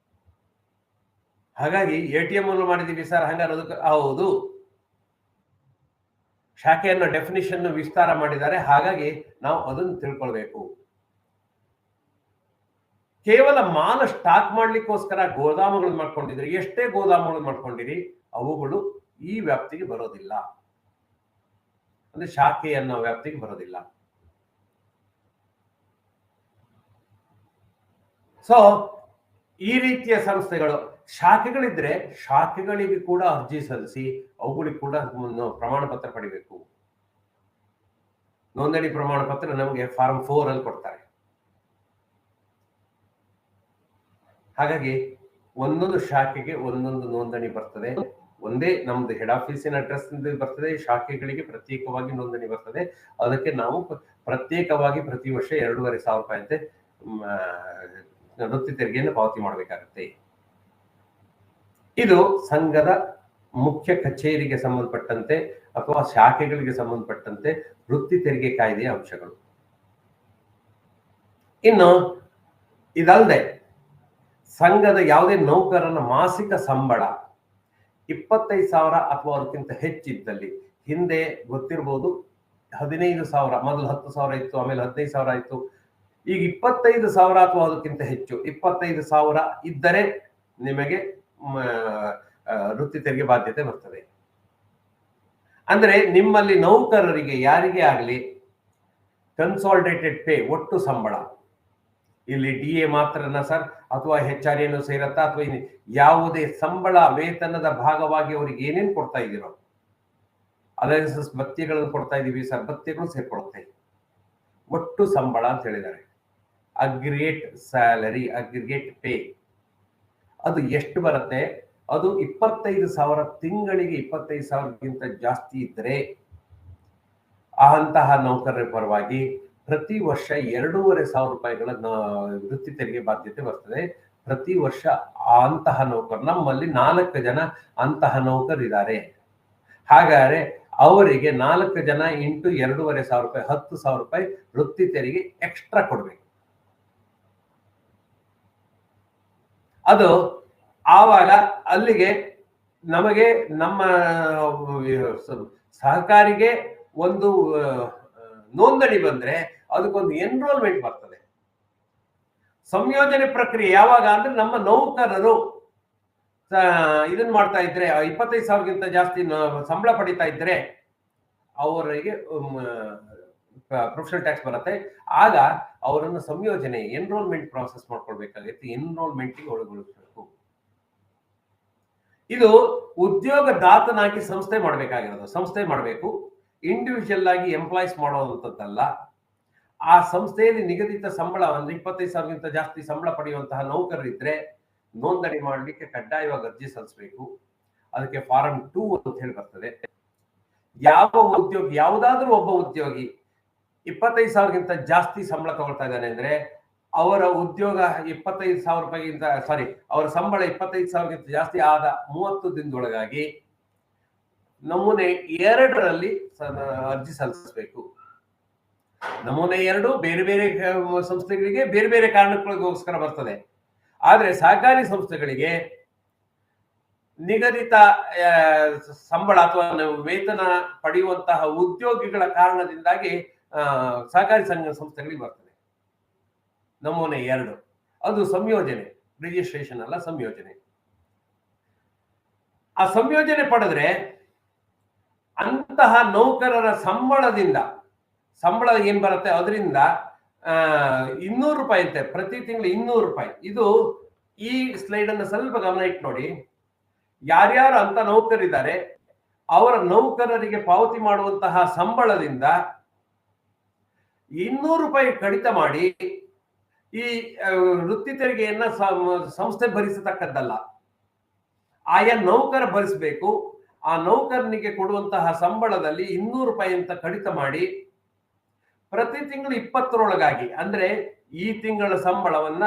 ಹಾಗಾಗಿ ATM ಮಾಡಿದೀವಿ ಸರ್, ಹಂಗಾರೆ ಅದಕ್ಕೆ ಹೌದು, ಶಾಖೆಯನ್ನು ಡೆಫಿನಿಷನ್ ವಿಸ್ತಾರ ಮಾಡಿದ್ದಾರೆ. ಹಾಗಾಗಿ ನಾವು ಅದನ್ನು ತಿಳ್ಕೊಳ್ಬೇಕು. ಕೇವಲ ಮಾಲ್ ಸ್ಟಾಕ್ ಮಾಡ್ಲಿಕ್ಕೋಸ್ಕರ ಗೋದಾಮುಗಳು ಮಾಡ್ಕೊಂಡಿದ್ರೆ, ಎಷ್ಟೇ ಗೋದಾಮುಗಳು ಮಾಡ್ಕೊಂಡಿರಿ, ಅವುಗಳು ಈ ವ್ಯಾಪ್ತಿಗೆ ಬರೋದಿಲ್ಲ, ಅಂದ್ರೆ ಶಾಖೆ ಅನ್ನೋ ವ್ಯಾಪ್ತಿಗೆ ಬರೋದಿಲ್ಲ. ಸೊ ಈ ರೀತಿಯ ಸಂಸ್ಥೆಗಳು, ಶಾಖೆಗಳಿದ್ರೆ ಶಾಖೆಗಳಿಗೆ ಕೂಡ ಅರ್ಜಿ ಸಲ್ಲಿಸಿ ಅವುಗಳಿಗೆ ಕೂಡ ಪ್ರಮಾಣ ಪತ್ರ ಪಡಿಬೇಕು. ನೋಂದಣಿ ಪ್ರಮಾಣ ಪತ್ರ ನಮಗೆ ಫಾರ್ಮ್ 4 ಅಲ್ಲಿ ಕೊಡ್ತಾರೆ. ಹಾಗಾಗಿ ಒಂದೊಂದು ಶಾಖೆಗೆ ಒಂದೊಂದು ನೋಂದಣಿ ಬರ್ತದೆ. ಒಂದೇ ನಮ್ದು ಹೆಡ್ ಆಫೀಸಿನ ಅಡ್ರೆಸ್ ಬರ್ತದೆ, ಶಾಖೆಗಳಿಗೆ ಪ್ರತ್ಯೇಕವಾಗಿ ನೋಂದಣಿ ಬರ್ತದೆ. ಅದಕ್ಕೆ ನಾವು ಪ್ರತ್ಯೇಕವಾಗಿ ಪ್ರತಿ ವರ್ಷ 2,500 ರೂಪಾಯಿ ಅಂತೆ ವೃತ್ತಿ ತೆರಿಗೆಯನ್ನು ಪಾವತಿ ಮಾಡಬೇಕಾಗುತ್ತೆ. ಇದು ಸಂಘದ ಮುಖ್ಯ ಕಚೇರಿಗೆ ಸಂಬಂಧಪಟ್ಟಂತೆ ಅಥವಾ ಶಾಖೆಗಳಿಗೆ ಸಂಬಂಧಪಟ್ಟಂತೆ ವೃತ್ತಿ ತೆರಿಗೆ ಕಾಯ್ದೆಯ ಅಂಶಗಳು. ಇನ್ನು ಇದಲ್ಲದೆ ಸಂಘದ ಯಾವುದೇ ನೌಕರನ ಮಾಸಿಕ ಸಂಬಳ 25,000 ಅಥವಾ ಅದಕ್ಕಿಂತ ಹೆಚ್ಚಿದ್ದಲ್ಲಿ, ಹಿಂದೆ ಗೊತ್ತಿರಬಹುದು 15,000, ಮೊದಲು 10,000 ಇತ್ತು, ಆಮೇಲೆ 15,000 ಆಯ್ತು, ಈಗ 25,000 ಅಥವಾ ಅದಕ್ಕಿಂತ ಹೆಚ್ಚು, 25,000 ಇದ್ದರೆ ನಿಮಗೆ ವೃತ್ತಿ ತೆರಿಗೆ ಬಾಧ್ಯತೆ ಬರ್ತದೆ. ಅಂದ್ರೆ ನಿಮ್ಮಲ್ಲಿ ನೌಕರರಿಗೆ ಯಾರಿಗೇ ಆಗಲಿ ಕನ್ಸಾಲಿಡೇಟೆಡ್ ಪೇ, ಒಟ್ಟು ಸಂಬಳ, ಇಲ್ಲಿ DA ಮಾತ್ರನ ಸರ್ ಅಥವಾ HRA ಸೇರತ್ತಾ, ಅಥವಾ ಯಾವುದೇ ಸಂಬಳ ವೇತನದ ಭಾಗವಾಗಿ ಅವ್ರಿಗೆ ಏನೇನು ಕೊಡ್ತಾ ಇದ್ದೀರೋ, ಅಲವೆನ್ಸಸ್ ಭತ್ಯೆಗಳನ್ನು ಕೊಡ್ತಾ ಇದೀವಿ ಸರ್, ಭತ್ಯೆಗಳು ಸೇರ್ಕೊಡುತ್ತೆ. ಒಟ್ಟು ಸಂಬಳ ಅಂತ ಹೇಳಿದ್ದಾರೆ, ಅಗ್ರಿಗೇಟ್ ಸ್ಯಾಲರಿ, ಅಗ್ರಿಗೇಟ್ ಪೇ, ಅದು ಎಷ್ಟು ಬರುತ್ತೆ? ಅದು 25,000 ತಿಂಗಳಿಗೆ 25,000ಗಿಂತ ಜಾಸ್ತಿ ಇದ್ದರೆ ಅಂತಹ ನೌಕರರ ಪರವಾಗಿ ಪ್ರತಿ ವರ್ಷ 2,500 ರೂಪಾಯಿಗಳ ವೃತ್ತಿ ತೆರಿಗೆ ಬಾಧ್ಯತೆ ಬರ್ತದೆ. ಪ್ರತಿ ವರ್ಷ ಅಂತಹ ನೌಕರು, ನಮ್ಮಲ್ಲಿ 4 ಜನ ಅಂತಹ ನೌಕರಿದ್ದಾರೆ. ಹಾಗಾದ್ರೆ ಅವರಿಗೆ 4 ಜನ ಇಂಟು 2,500 ರೂಪಾಯಿ, 10,000 ರೂಪಾಯಿ ವೃತ್ತಿ ತೆರಿಗೆ ಎಕ್ಸ್ಟ್ರಾ ಕೊಡ್ಬೇಕು. ಅದು ಆವಾಗ ಅಲ್ಲಿಗೆ ನಮಗೆ ನಮ್ಮ ಸಹಕಾರಿಗೆ ಒಂದು ನೋಂದಣಿ ಬಂದ್ರೆ ಅದಕ್ಕೊಂದು ಎನ್ರೋಲ್ಮೆಂಟ್ ಬರ್ತದೆ. ಸಂಯೋಜನೆ ಪ್ರಕ್ರಿಯೆ ಯಾವಾಗ ಅಂದ್ರೆ ನಮ್ಮ ನೌಕರರು ಇದನ್ನ ಮಾಡ್ತಾ ಇದ್ರೆ 25,000ಗಿಂತ ಜಾಸ್ತಿ ಸಂಬಳ ಪಡಿತಾ ಇದ್ರೆ ಅವರಿಗೆ ಪ್ರೊಫೆಷನಲ್ ಟ್ಯಾಕ್ಸ್ ಬರುತ್ತೆ. ಆಗ ಅವರನ್ನು ಸಂಯೋಜನೆ ಎನ್ರೋಲ್ಮೆಂಟ್ ಪ್ರಾಸೆಸ್ ಮಾಡ್ಕೊಳ್ಬೇಕಾಗುತ್ತೆ, ಎನ್ರೋಲ್ಮೆಂಟ್ಗೆ ಒಳಗೊಳಿಸಬೇಕು. ಇದು ಉದ್ಯೋಗದಾತನಾಗಿ ಸಂಸ್ಥೆ ಮಾಡಬೇಕಾಗಿರೋದು, ಸಂಸ್ಥೆ ಮಾಡಬೇಕು. ಇಂಡಿವಿಜುವಲ್ ಆಗಿ ಎಂಪ್ಲಾಯ್ಸ್ ಮಾಡುವಂಥದ್ದಲ್ಲ. ಆ ಸಂಸ್ಥೆಯಲ್ಲಿ ನಿಗದಿತ ಸಂಬಳ ಅಂದ್ರೆ 25,000ಗಿಂತ ಜಾಸ್ತಿ ಸಂಬಳ ಪಡೆಯುವಂತಹ ನೌಕರರಿದ್ರೆ ನೋಂದಣಿ ಮಾಡಲಿಕ್ಕೆ ಕಡ್ಡಾಯವಾಗಿ ಅರ್ಜಿ ಸಲ್ಲಿಸಬೇಕು. ಅದಕ್ಕೆ ಫಾರಂ 2 ಅಂತ ಹೇಳಿ ಬರ್ತದೆ. ಯಾವ ಉದ್ಯೋಗಿ, ಯಾವುದಾದ್ರೂ ಒಬ್ಬ ಉದ್ಯೋಗಿ 25,000ಗಿಂತ ಜಾಸ್ತಿ ಸಂಬಳ ತಗೊಳ್ತಾ ಇದ್ದಾನೆ ಅಂದ್ರೆ ಅವರ ಉದ್ಯೋಗ 25,000 ರೂಪಾಯಿಗಿಂತ ಅವರ ಸಂಬಳ 25,000ಗಿಂತ ಜಾಸ್ತಿ ಆದ 30 ದಿನದೊಳಗಾಗಿ ನಮೂನೆ 2ರಲ್ಲಿ ಅರ್ಜಿ ಸಲ್ಲಿಸಬೇಕು. ನಮೂನೆ 2 ಬೇರೆ ಬೇರೆ ಸಂಸ್ಥೆಗಳಿಗೆ ಬೇರೆ ಬೇರೆ ಕಾರಣಗಳಿಗೋಸ್ಕರ ಬರ್ತದೆ. ಆದ್ರೆ ಸಹಕಾರಿ ಸಂಸ್ಥೆಗಳಿಗೆ ನಿಗದಿತ ಸಂಬಳ ಅಥವಾ ವೇತನ ಪಡೆಯುವಂತಹ ಉದ್ಯೋಗಿಗಳ ಕಾರಣದಿಂದಾಗಿ ಸಹಕಾರಿ ಸಂಸ್ಥೆಗಳಿಗೆ ಬರ್ತದೆ ನಮೂನೆ 2. ಅದು ಸಂಯೋಜನೆ, ರಿಜಿಸ್ಟ್ರೇಷನ್ ಅಲ್ಲ, ಸಂಯೋಜನೆ. ಆ ಸಂಯೋಜನೆ ಪಡೆದ್ರೆ ಅಂತಹ ನೌಕರರ ಸಂಬಳ ಏನ್ ಬರುತ್ತೆ ಅದರಿಂದ 200 ರೂಪಾಯಿ ಅಂತೆ, ಪ್ರತಿ ತಿಂಗಳು 200 ರೂಪಾಯಿ. ಇದು ಈ ಸ್ಲೈಡ್ ಅನ್ನು ಸ್ವಲ್ಪ ಗಮನ ಇಟ್ಟು ನೋಡಿ. ಯಾರ್ಯಾರು ಅಂತ ನೌಕರಿದ್ದಾರೆ ಅವರ ನೌಕರರಿಗೆ ಪಾವತಿ ಮಾಡುವಂತಹ ಸಂಬಳದಿಂದ 200 ರೂಪಾಯಿ ಕಡಿತ ಮಾಡಿ ಈ ವೃತ್ತಿ ತೆರಿಗೆಯನ್ನ ಸಂಸ್ಥೆ ಭರಿಸತಕ್ಕದ್ದಲ್ಲ, ಆಯಾ ನೌಕರ ಭರಿಸಬೇಕು. ಆ ನೌಕರನಿಗೆ ಕೊಡುವಂತಹ ಸಂಬಳದಲ್ಲಿ 200 ರೂಪಾಯಿ ಅಂತ ಕಡಿತ ಮಾಡಿ ಪ್ರತಿ ತಿಂಗಳು 20ರೊಳಗಾಗಿ, ಅಂದ್ರೆ ಈ ತಿಂಗಳ ಸಂಬಳವನ್ನ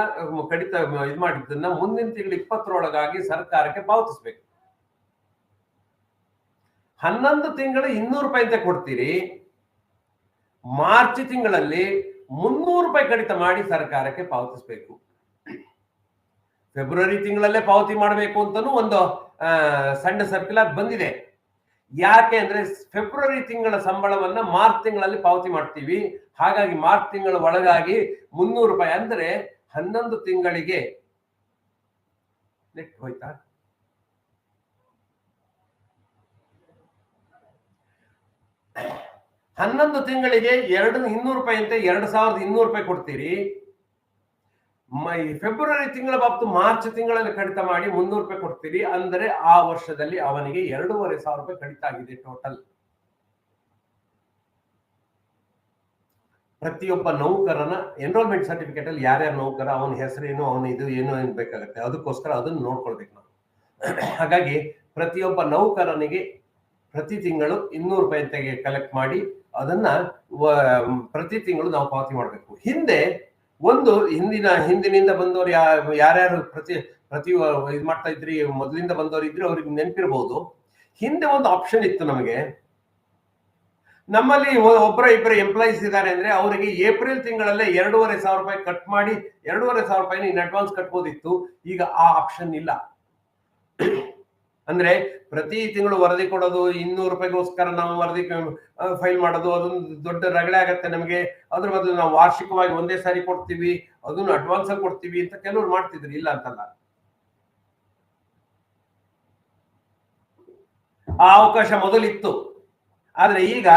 ಕಡಿತ ಇದು ಮಾಡಿದ್ದನ್ನ ಮುಂದಿನ ತಿಂಗಳು 20ರೊಳಗಾಗಿ ಸರ್ಕಾರಕ್ಕೆ ಪಾವತಿಸ್ಬೇಕು. 11 ತಿಂಗಳು 200 ರೂಪಾಯಿ ಅಂತ ಕೊಡ್ತೀರಿ, ಮಾರ್ಚ್ ತಿಂಗಳಲ್ಲಿ 300 ರೂಪಾಯಿ ಕಡಿತ ಮಾಡಿ ಸರ್ಕಾರಕ್ಕೆ ಪಾವತಿಸ್ಬೇಕು. ಫೆಬ್ರವರಿ ತಿಂಗಳಲ್ಲೇ ಪಾವತಿ ಮಾಡಬೇಕು ಅಂತಾನು ಒಂದು ಸಣ್ಣ ಸರ್ಕ್ಯುಲರ್ ಬಂದಿದೆ. ಯಾಕೆ ಅಂದ್ರೆ ಫೆಬ್ರವರಿ ತಿಂಗಳ ಸಂಬಳವನ್ನ ಮಾರ್ಚ್ ತಿಂಗಳಲ್ಲಿ ಪಾವತಿ ಮಾಡ್ತೀವಿ. ಹಾಗಾಗಿ ಮಾರ್ಚ್ ತಿಂಗಳ ಒಳಗಾಗಿ 300 ರೂಪಾಯಿ ಅಂದ್ರೆ 11 ತಿಂಗಳಿಗೆ ನೆಟ್ ಹೋಯ್ತಾ, 11 ತಿಂಗಳಿಗೆ 200 ರೂಪಾಯಿ ಅಂತ 2,200 ರೂಪಾಯಿ ಕೊಡ್ತೀರಿ. ಫೆಬ್ರವರಿ ತಿಂಗಳ ಬಾಬತ್ತು ಮಾರ್ಚ್ ತಿಂಗಳಲ್ಲಿ ಕಡಿತ ಮಾಡಿ 300 ರೂಪಾಯಿ ಕೊಡ್ತೀರಿ. ಅಂದ್ರೆ ಆ ವರ್ಷದಲ್ಲಿ ಅವನಿಗೆ 2,500 ರೂಪಾಯಿ ಕಡಿತ ಆಗಿದೆ ಟೋಟಲ್. ಪ್ರತಿಯೊಬ್ಬ ನೌಕರನ ಎನ್ರೋಲ್ಮೆಂಟ್ ಸರ್ಟಿಫಿಕೇಟ್ ಅಲ್ಲಿ ಯಾರ್ಯಾರ ನೌಕರ, ಅವನ ಹೆಸರೇನು, ಅವನ ಇದು ಏನು ಬೇಕಾಗುತ್ತೆ, ಅದಕ್ಕೋಸ್ಕರ ಅದನ್ನು ನೋಡ್ಕೊಳ್ಬೇಕು ನಾವು. ಹಾಗಾಗಿ ಪ್ರತಿಯೊಬ್ಬ ನೌಕರನಿಗೆ ಪ್ರತಿ ತಿಂಗಳು 200 ರೂಪಾಯಿ ಅಂತ ಕಲೆಕ್ಟ್ ಮಾಡಿ ಅದನ್ನ ಪ್ರತಿ ತಿಂಗಳು ನಾವು ಪಾವತಿ ಮಾಡಬೇಕು. ಹಿಂದೆ ಒಂದು ಹಿಂದಿನಿಂದ ಬಂದವರು ಯಾರ್ಯಾರು ಪ್ರತಿ ಇದು ಮಾಡ್ತಾ ಇದ್ರಿ, ಮೊದಲಿಂದ ಬಂದವರು ಇದ್ರೆ ಅವ್ರಿಗೆ ನೆನಪಿರ್ಬೋದು. ಹಿಂದೆ ಒಂದು ಆಪ್ಷನ್ ಇತ್ತು ನಮಗೆ. ನಮ್ಮಲ್ಲಿ ಇಬ್ಬರು ಎಂಪ್ಲಾಯೀಸ್ ಇದ್ದಾರೆ ಅಂದ್ರೆ ಅವರಿಗೆ ಏಪ್ರಿಲ್ ತಿಂಗಳಲ್ಲೇ 2,500 ರೂಪಾಯಿ ಕಟ್ ಮಾಡಿ 2,500 ರೂಪಾಯಿನ ಇನ್ ಅಡ್ವಾನ್ಸ್ ಕಟ್ಬೋದಿತ್ತು. ಈಗ ಆ ಆಪ್ಷನ್ ಇಲ್ಲ. ಅಂದ್ರೆ ಪ್ರತಿ ತಿಂಗಳು ವರದಿ ಕೊಡೋದು, 200 ರೂಪಾಯಿಗೋಸ್ಕರ ನಾವು ವರದಿ ಫೈಲ್ ಮಾಡೋದು, ಅದೊಂದು ದೊಡ್ಡ ರಗಳೆ ಆಗತ್ತೆ ನಮಗೆ. ಅದ್ರ ಬದಲು ನಾವು ವಾರ್ಷಿಕವಾಗಿ ಒಂದೇ ಸಾರಿ ಕೊಡ್ತೀವಿ, ಅದನ್ನು ಅಡ್ವಾನ್ಸ್ ಆಗಿ ಕೊಡ್ತೀವಿ ಅಂತ ಕೆಲವರು ಮಾಡ್ತಿದ್ರು, ಇಲ್ಲ ಅಂತಲ್ಲ. ಆ ಅವಕಾಶ ಮೊದಲಿತ್ತು. ಆದ್ರೆ ಈಗ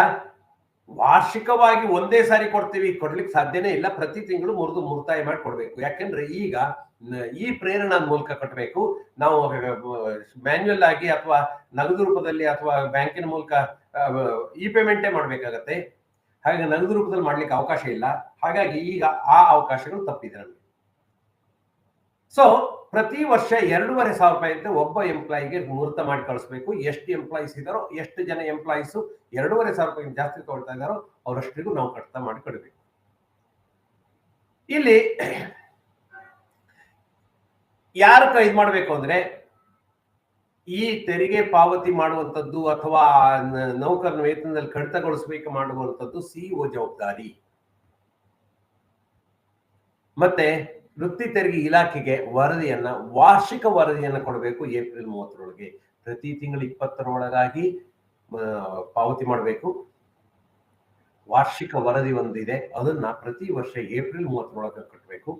ವಾರ್ಷಿಕವಾಗಿ ಒಂದೇ ಸಾರಿ ಕೊಡ್ಲಿಕ್ಕೆ ಸಾಧ್ಯನೇ ಇಲ್ಲ. ಪ್ರತಿ ತಿಂಗಳು ಮುರ್ತಾಯ ಮಾಡಿ ಕೊಡ್ಬೇಕು. ಯಾಕಂದ್ರೆ ಈಗ ಈ ಪ್ರೇರಣಾ ಮೂಲಕ ಕಟ್ಟಬೇಕು. ನಾವು ಮ್ಯಾನ್ಯುಯಲ್ ಆಗಿ ಅಥವಾ ನಗದು ರೂಪದಲ್ಲಿ ಅಥವಾ ಬ್ಯಾಂಕಿನ ಮೂಲಕ ಈ ಪೇಮೆಂಟೇ ಮಾಡ್ಬೇಕಾಗತ್ತೆ. ಹಾಗೆ ನಗದು ರೂಪದಲ್ಲಿ ಮಾಡ್ಲಿಕ್ಕೆ ಅವಕಾಶ ಇಲ್ಲ. ಹಾಗಾಗಿ ಈಗ ಆ ಅವಕಾಶಗಳು ತಪ್ಪಿದೆ ನಮಗೆ. ಸೊ ಪ್ರತಿ ವರ್ಷ 2,500 ರೂಪಾಯಿ ಅಂತ ಒಬ್ಬ ಎಂಪ್ಲಾಯಿಗೆ ಮುಹೂರ್ತ ಮಾಡಿ ಕಳಿಸ್ಬೇಕು. ಎಷ್ಟು ಎಂಪ್ಲಾಯೀಸ್ ಇದ್ದಾರೋ, ಎಷ್ಟು ಜನ ಎಂಪ್ಲಾಯೀಸು 2,500 ರೂಪಾಯಿ ಜಾಸ್ತಿ ತಗೊಳ್ತಾ ಇದ್ದಾರೋ ಅವರಷ್ಟಿಗೂ ನಾವು ಕಡಿತ ಮಾಡಿ ಕೊಡಬೇಕು. ಇಲ್ಲಿ ಯಾರು ಇದು ಮಾಡಬೇಕು ಅಂದ್ರೆ ಈ ತೆರಿಗೆ ಪಾವತಿ ಮಾಡುವಂಥದ್ದು ಅಥವಾ ನೌಕರನ ವೇತನದಲ್ಲಿ ಕಡಿತಗೊಳಿಸಬೇಕು ಮಾಡುವಂಥದ್ದು ಸಿಇಒ ಜವಾಬ್ದಾರಿ. ಮತ್ತೆ ವೃತ್ತಿ ತೆರಿಗೆ ಇಲಾಖೆಗೆ ವಾರ್ಷಿಕ ವರದಿಯನ್ನ ಕೊಡಬೇಕು. ಏಪ್ರಿಲ್ 30ರೊಳಗೆ ಪ್ರತಿ ತಿಂಗಳು 20ರೊಳಗಾಗಿ ಪಾವತಿ ಮಾಡಬೇಕು. ವಾರ್ಷಿಕ ವರದಿ ಒಂದಿದೆ, ಅದನ್ನ ಪ್ರತಿ ವರ್ಷ ಏಪ್ರಿಲ್ 30ರೊಳಗೆ ಕಟ್ಟಬೇಕು.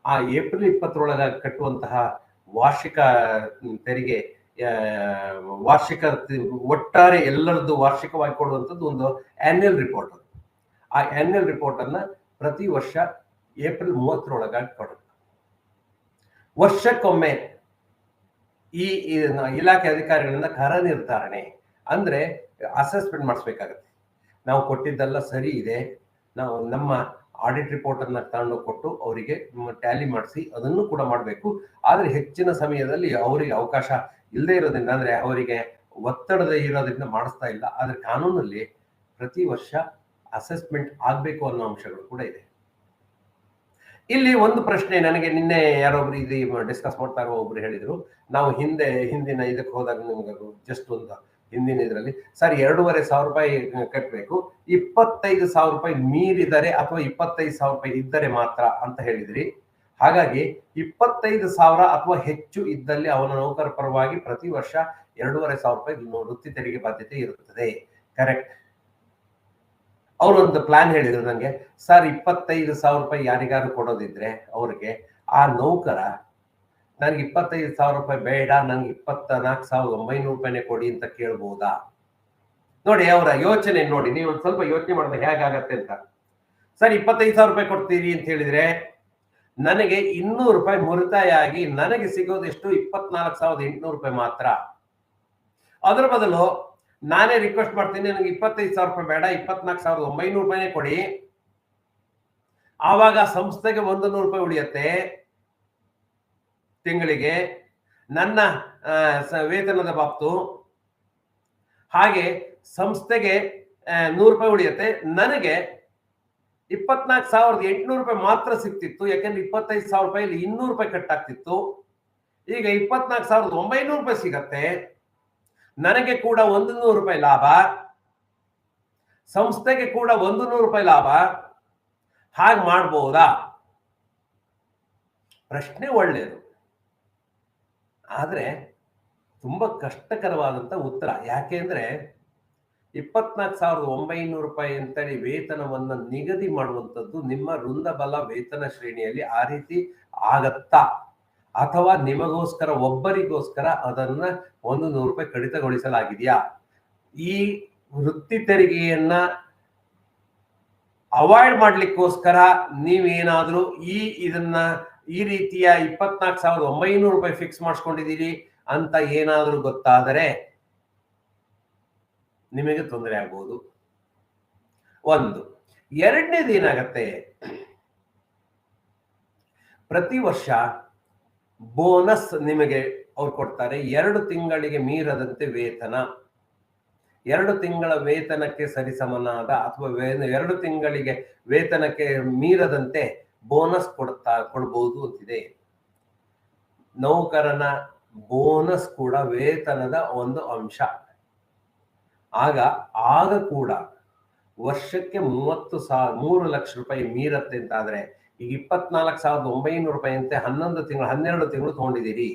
ಆ ಏಪ್ರಿಲ್ 20ರೊಳಗಾಗಿ ಕಟ್ಟುವಂತಹ ವಾರ್ಷಿಕ ತೆರಿಗೆ, ವಾರ್ಷಿಕ ಒಟ್ಟಾರೆ ಎಲ್ಲರದ್ದು ವಾರ್ಷಿಕವಾಗಿ ಕೊಡುವಂಥದ್ದು ಒಂದು ಆನ್ಯುಯಲ್ ರಿಪೋರ್ಟ್. ಆ ಆನ್ಯುಯಲ್ ರಿಪೋರ್ಟ್ ಅನ್ನ ಪ್ರತಿ ವರ್ಷ ಏಪ್ರಿಲ್ 30ರೊಳಗಾಗಿ ಕೊಡಬೇಕು. ವರ್ಷಕ್ಕೊಮ್ಮೆ ಈ ಇಲಾಖೆ ಅಧಿಕಾರಿಗಳಿಂದ ಕರ ನಿರ್ಧಾರಣೆ ಅಂದ್ರೆ ಅಸೆಸ್ಮೆಂಟ್ ಮಾಡಿಸ್ಬೇಕಾಗತ್ತೆ. ನಾವು ಕೊಟ್ಟಿದ್ದೆಲ್ಲ ಸರಿ ಇದೆ, ನಾವು ನಮ್ಮ ಆಡಿಟ್ ರಿಪೋರ್ಟ್ ಅನ್ನ ತಗೊಂಡು ಕೊಟ್ಟು ಅವರಿಗೆ ಟ್ಯಾಲಿ ಮಾಡಿಸಿ ಅದನ್ನು ಕೂಡ ಮಾಡಬೇಕು. ಆದ್ರೆ ಹೆಚ್ಚಿನ ಸಮಯದಲ್ಲಿ ಅವರಿಗೆ ಅವಕಾಶ ಇಲ್ಲದೆ ಇರೋದ್ರಿಂದ, ಅಂದ್ರೆ ಅವರಿಗೆ ಒತ್ತಡದ ಇರೋದ್ರಿಂದ ಮಾಡಿಸ್ತಾ ಇಲ್ಲ. ಆದ್ರೆ ಕಾನೂನಲ್ಲಿ ಪ್ರತಿ ವರ್ಷ ಅಸೆಸ್ಮೆಂಟ್ ಆಗ್ಬೇಕು ಅನ್ನೋ ಅಂಶಗಳು ಕೂಡ ಇದೆ. ಇಲ್ಲಿ ಒಂದು ಪ್ರಶ್ನೆ ನನಗೆ ನಿನ್ನೆ ಯಾರೊಬ್ರು ಇದು ಡಿಸ್ಕಸ್ ಮಾಡ್ತಾ ಇರೋ ಒಬ್ರು ಹೇಳಿದ್ರು, ನಾವು ಹಿಂದಿನ ಇದಕ್ಕೆ ಹೋದಾಗ ನಿಮ್ಗೆ ಜಸ್ಟ್ ಒಂದು ಹಿಂದಿನ ಇದರಲ್ಲಿ ಸರ್ 2,500 ರೂಪಾಯಿ ಕಟ್ಟಬೇಕು, 25,000 ರೂಪಾಯಿ ಮೀರಿದರೆ ಅಥವಾ 25,000 ರೂಪಾಯಿ ಇದ್ದರೆ ಮಾತ್ರ ಅಂತ ಹೇಳಿದ್ರಿ. ಹಾಗಾಗಿ 25,000 ಅಥವಾ ಹೆಚ್ಚು ಇದ್ದಲ್ಲಿ ಅವನ ನೌಕರ ಪರವಾಗಿ ಪ್ರತಿ ವರ್ಷ 2,500 ರೂಪಾಯಿ ವೃತ್ತಿ ತೆರಿಗೆ ಬಾಧ್ಯತೆ ಇರುತ್ತದೆ. ಕರೆಕ್ಟ್. ಅವರೊಂದು ಪ್ಲಾನ್ ಹೇಳಿದ್ರು ನನಗೆ, ಸರ್ 25,000 ರೂಪಾಯಿ ಯಾರಿಗಾರು ಕೊಡೋದಿದ್ರೆ ಅವ್ರಿಗೆ ಆ ನೌಕರ ನನಗೆ 25,000 ರೂಪಾಯಿ ಬೇಡ, ನಂಗೆ 24,900 ರೂಪಾಯಿನೇ ಕೊಡಿ ಅಂತ ಕೇಳ್ಬೋದಾ? ನೋಡಿ ಅವರ ಯೋಚನೆ ನೋಡಿ, ನೀವು ಒಂದು ಸ್ವಲ್ಪ ಯೋಚನೆ ಮಾಡಿದ್ರೆ ಹೇಗಾಗತ್ತೆ ಅಂತ. ಸರ್ 25,000 ರೂಪಾಯಿ ಕೊಡ್ತೀರಿ ಅಂತ ಹೇಳಿದ್ರೆ ನನಗೆ 200 ರೂಪಾಯಿ ಮುರಿತಾಯ ಆಗಿ ನನಗೆ ಸಿಗೋದೆಷ್ಟು 24,800 ರೂಪಾಯಿ ಮಾತ್ರ. ಅದರ ಬದಲು ನಾನೇ ರಿಕ್ವೆಸ್ಟ್ ಮಾಡ್ತೀನಿ, ನನಗೆ 25,000 ರೂಪಾಯಿ ಬೇಡ, 24,900 ರೂಪಾಯಿನೇ ಕೊಡಿ. ಆವಾಗ ಸಂಸ್ಥೆಗೆ 100 ರೂಪಾಯಿ ಉಳಿಯುತ್ತೆ ತಿಂಗಳಿಗೆ, ನನ್ನ ವೇತನದ ಬಾಬ್ತು. ಹಾಗೆ ಸಂಸ್ಥೆಗೆ 100 ರೂಪಾಯಿ ಉಳಿಯುತ್ತೆ, ನನಗೆ 24,800 ರೂಪಾಯಿ ಮಾತ್ರ ಸಿಗ್ತಿತ್ತು. ಯಾಕಂದ್ರೆ 25,000 ರೂಪಾಯಿಲಿ 200 ರೂಪಾಯಿ ಕಟ್ಟಾಗ್ತಿತ್ತು. ಈಗ 24,900 ರೂಪಾಯಿ ಸಿಗತ್ತೆ. ನನಗೆ ಕೂಡ 100 ರೂಪಾಯಿ ಲಾಭ, ಸಂಸ್ಥೆಗೆ ಕೂಡ 100 ರೂಪಾಯಿ ಲಾಭ. ಹಾಗೆ ಮಾಡ್ಬೋದಾ? ಪ್ರಶ್ನೆ ಒಳ್ಳೆಯದು, ಆದ್ರೆ ತುಂಬಾ ಕಷ್ಟಕರವಾದಂತ ಉತ್ತರ. ಯಾಕೆಂದ್ರೆ 24,900 ರೂಪಾಯಿ ಅಂತೇಳಿ ವೇತನವನ್ನ ನಿಗದಿ ಮಾಡುವಂಥದ್ದು ನಿಮ್ಮ ವೃಂದಬಲ ವೇತನ ಶ್ರೇಣಿಯಲ್ಲಿ ಆ ರೀತಿ ಆಗತ್ತಾ? ಅಥವಾ ನಿಮಗೋಸ್ಕರ ಒಬ್ಬರಿಗೋಸ್ಕರ ಅದನ್ನ 100 ರೂಪಾಯಿ ಕಡಿತಗೊಳಿಸಲಾಗಿದೆಯಾ? ಈ ವೃತ್ತಿ ತೆರಿಗೆಯನ್ನ ಅವಾಯ್ಡ್ ಮಾಡ್ಲಿಕ್ಕೋಸ್ಕರ ನೀವೇನಾದ್ರೂ ಇದನ್ನ ಈ ರೀತಿಯ 24,900 ರೂಪಾಯಿ ಫಿಕ್ಸ್ ಮಾಡಿಸ್ಕೊಂಡಿದ್ದೀರಿ ಅಂತ ಏನಾದ್ರೂ ಗೊತ್ತಾದರೆ ನಿಮಗೆ ತೊಂದರೆ ಆಗ್ಬೋದು. ಒಂದು. ಎರಡನೇದು ಏನಾಗತ್ತೆ, ಪ್ರತಿ ವರ್ಷ ಬೋನಸ್ ನಿಮಗೆ ಅವ್ರು ಕೊಡ್ತಾರೆ. 2 ತಿಂಗಳಿಗೆ ಮೀರದಂತೆ ವೇತನ, 2 ತಿಂಗಳ ವೇತನಕ್ಕೆ ಸರಿಸಮನಾದ ಅಥವಾ 2 ತಿಂಗಳಿಗೆ ವೇತನಕ್ಕೆ ಮೀರದಂತೆ ಬೋನಸ್ ಕೊಡ್ಬೋದು ಅಂತಿದೆ. ನೌಕರನ ಬೋನಸ್ ಕೂಡ ವೇತನದ ಒಂದು ಅಂಶ. ಆಗ ಕೂಡ ವರ್ಷಕ್ಕೆ 3 ಲಕ್ಷ ರೂಪಾಯಿ ಮೀರತ್ತೆ ಅಂತ ಆದ್ರೆ, ಈಗ 24,900 ರೂಪಾಯಿ ಅಂತೆ 12 ತಿಂಗಳು ತಗೊಂಡಿದ್ದೀರಿ.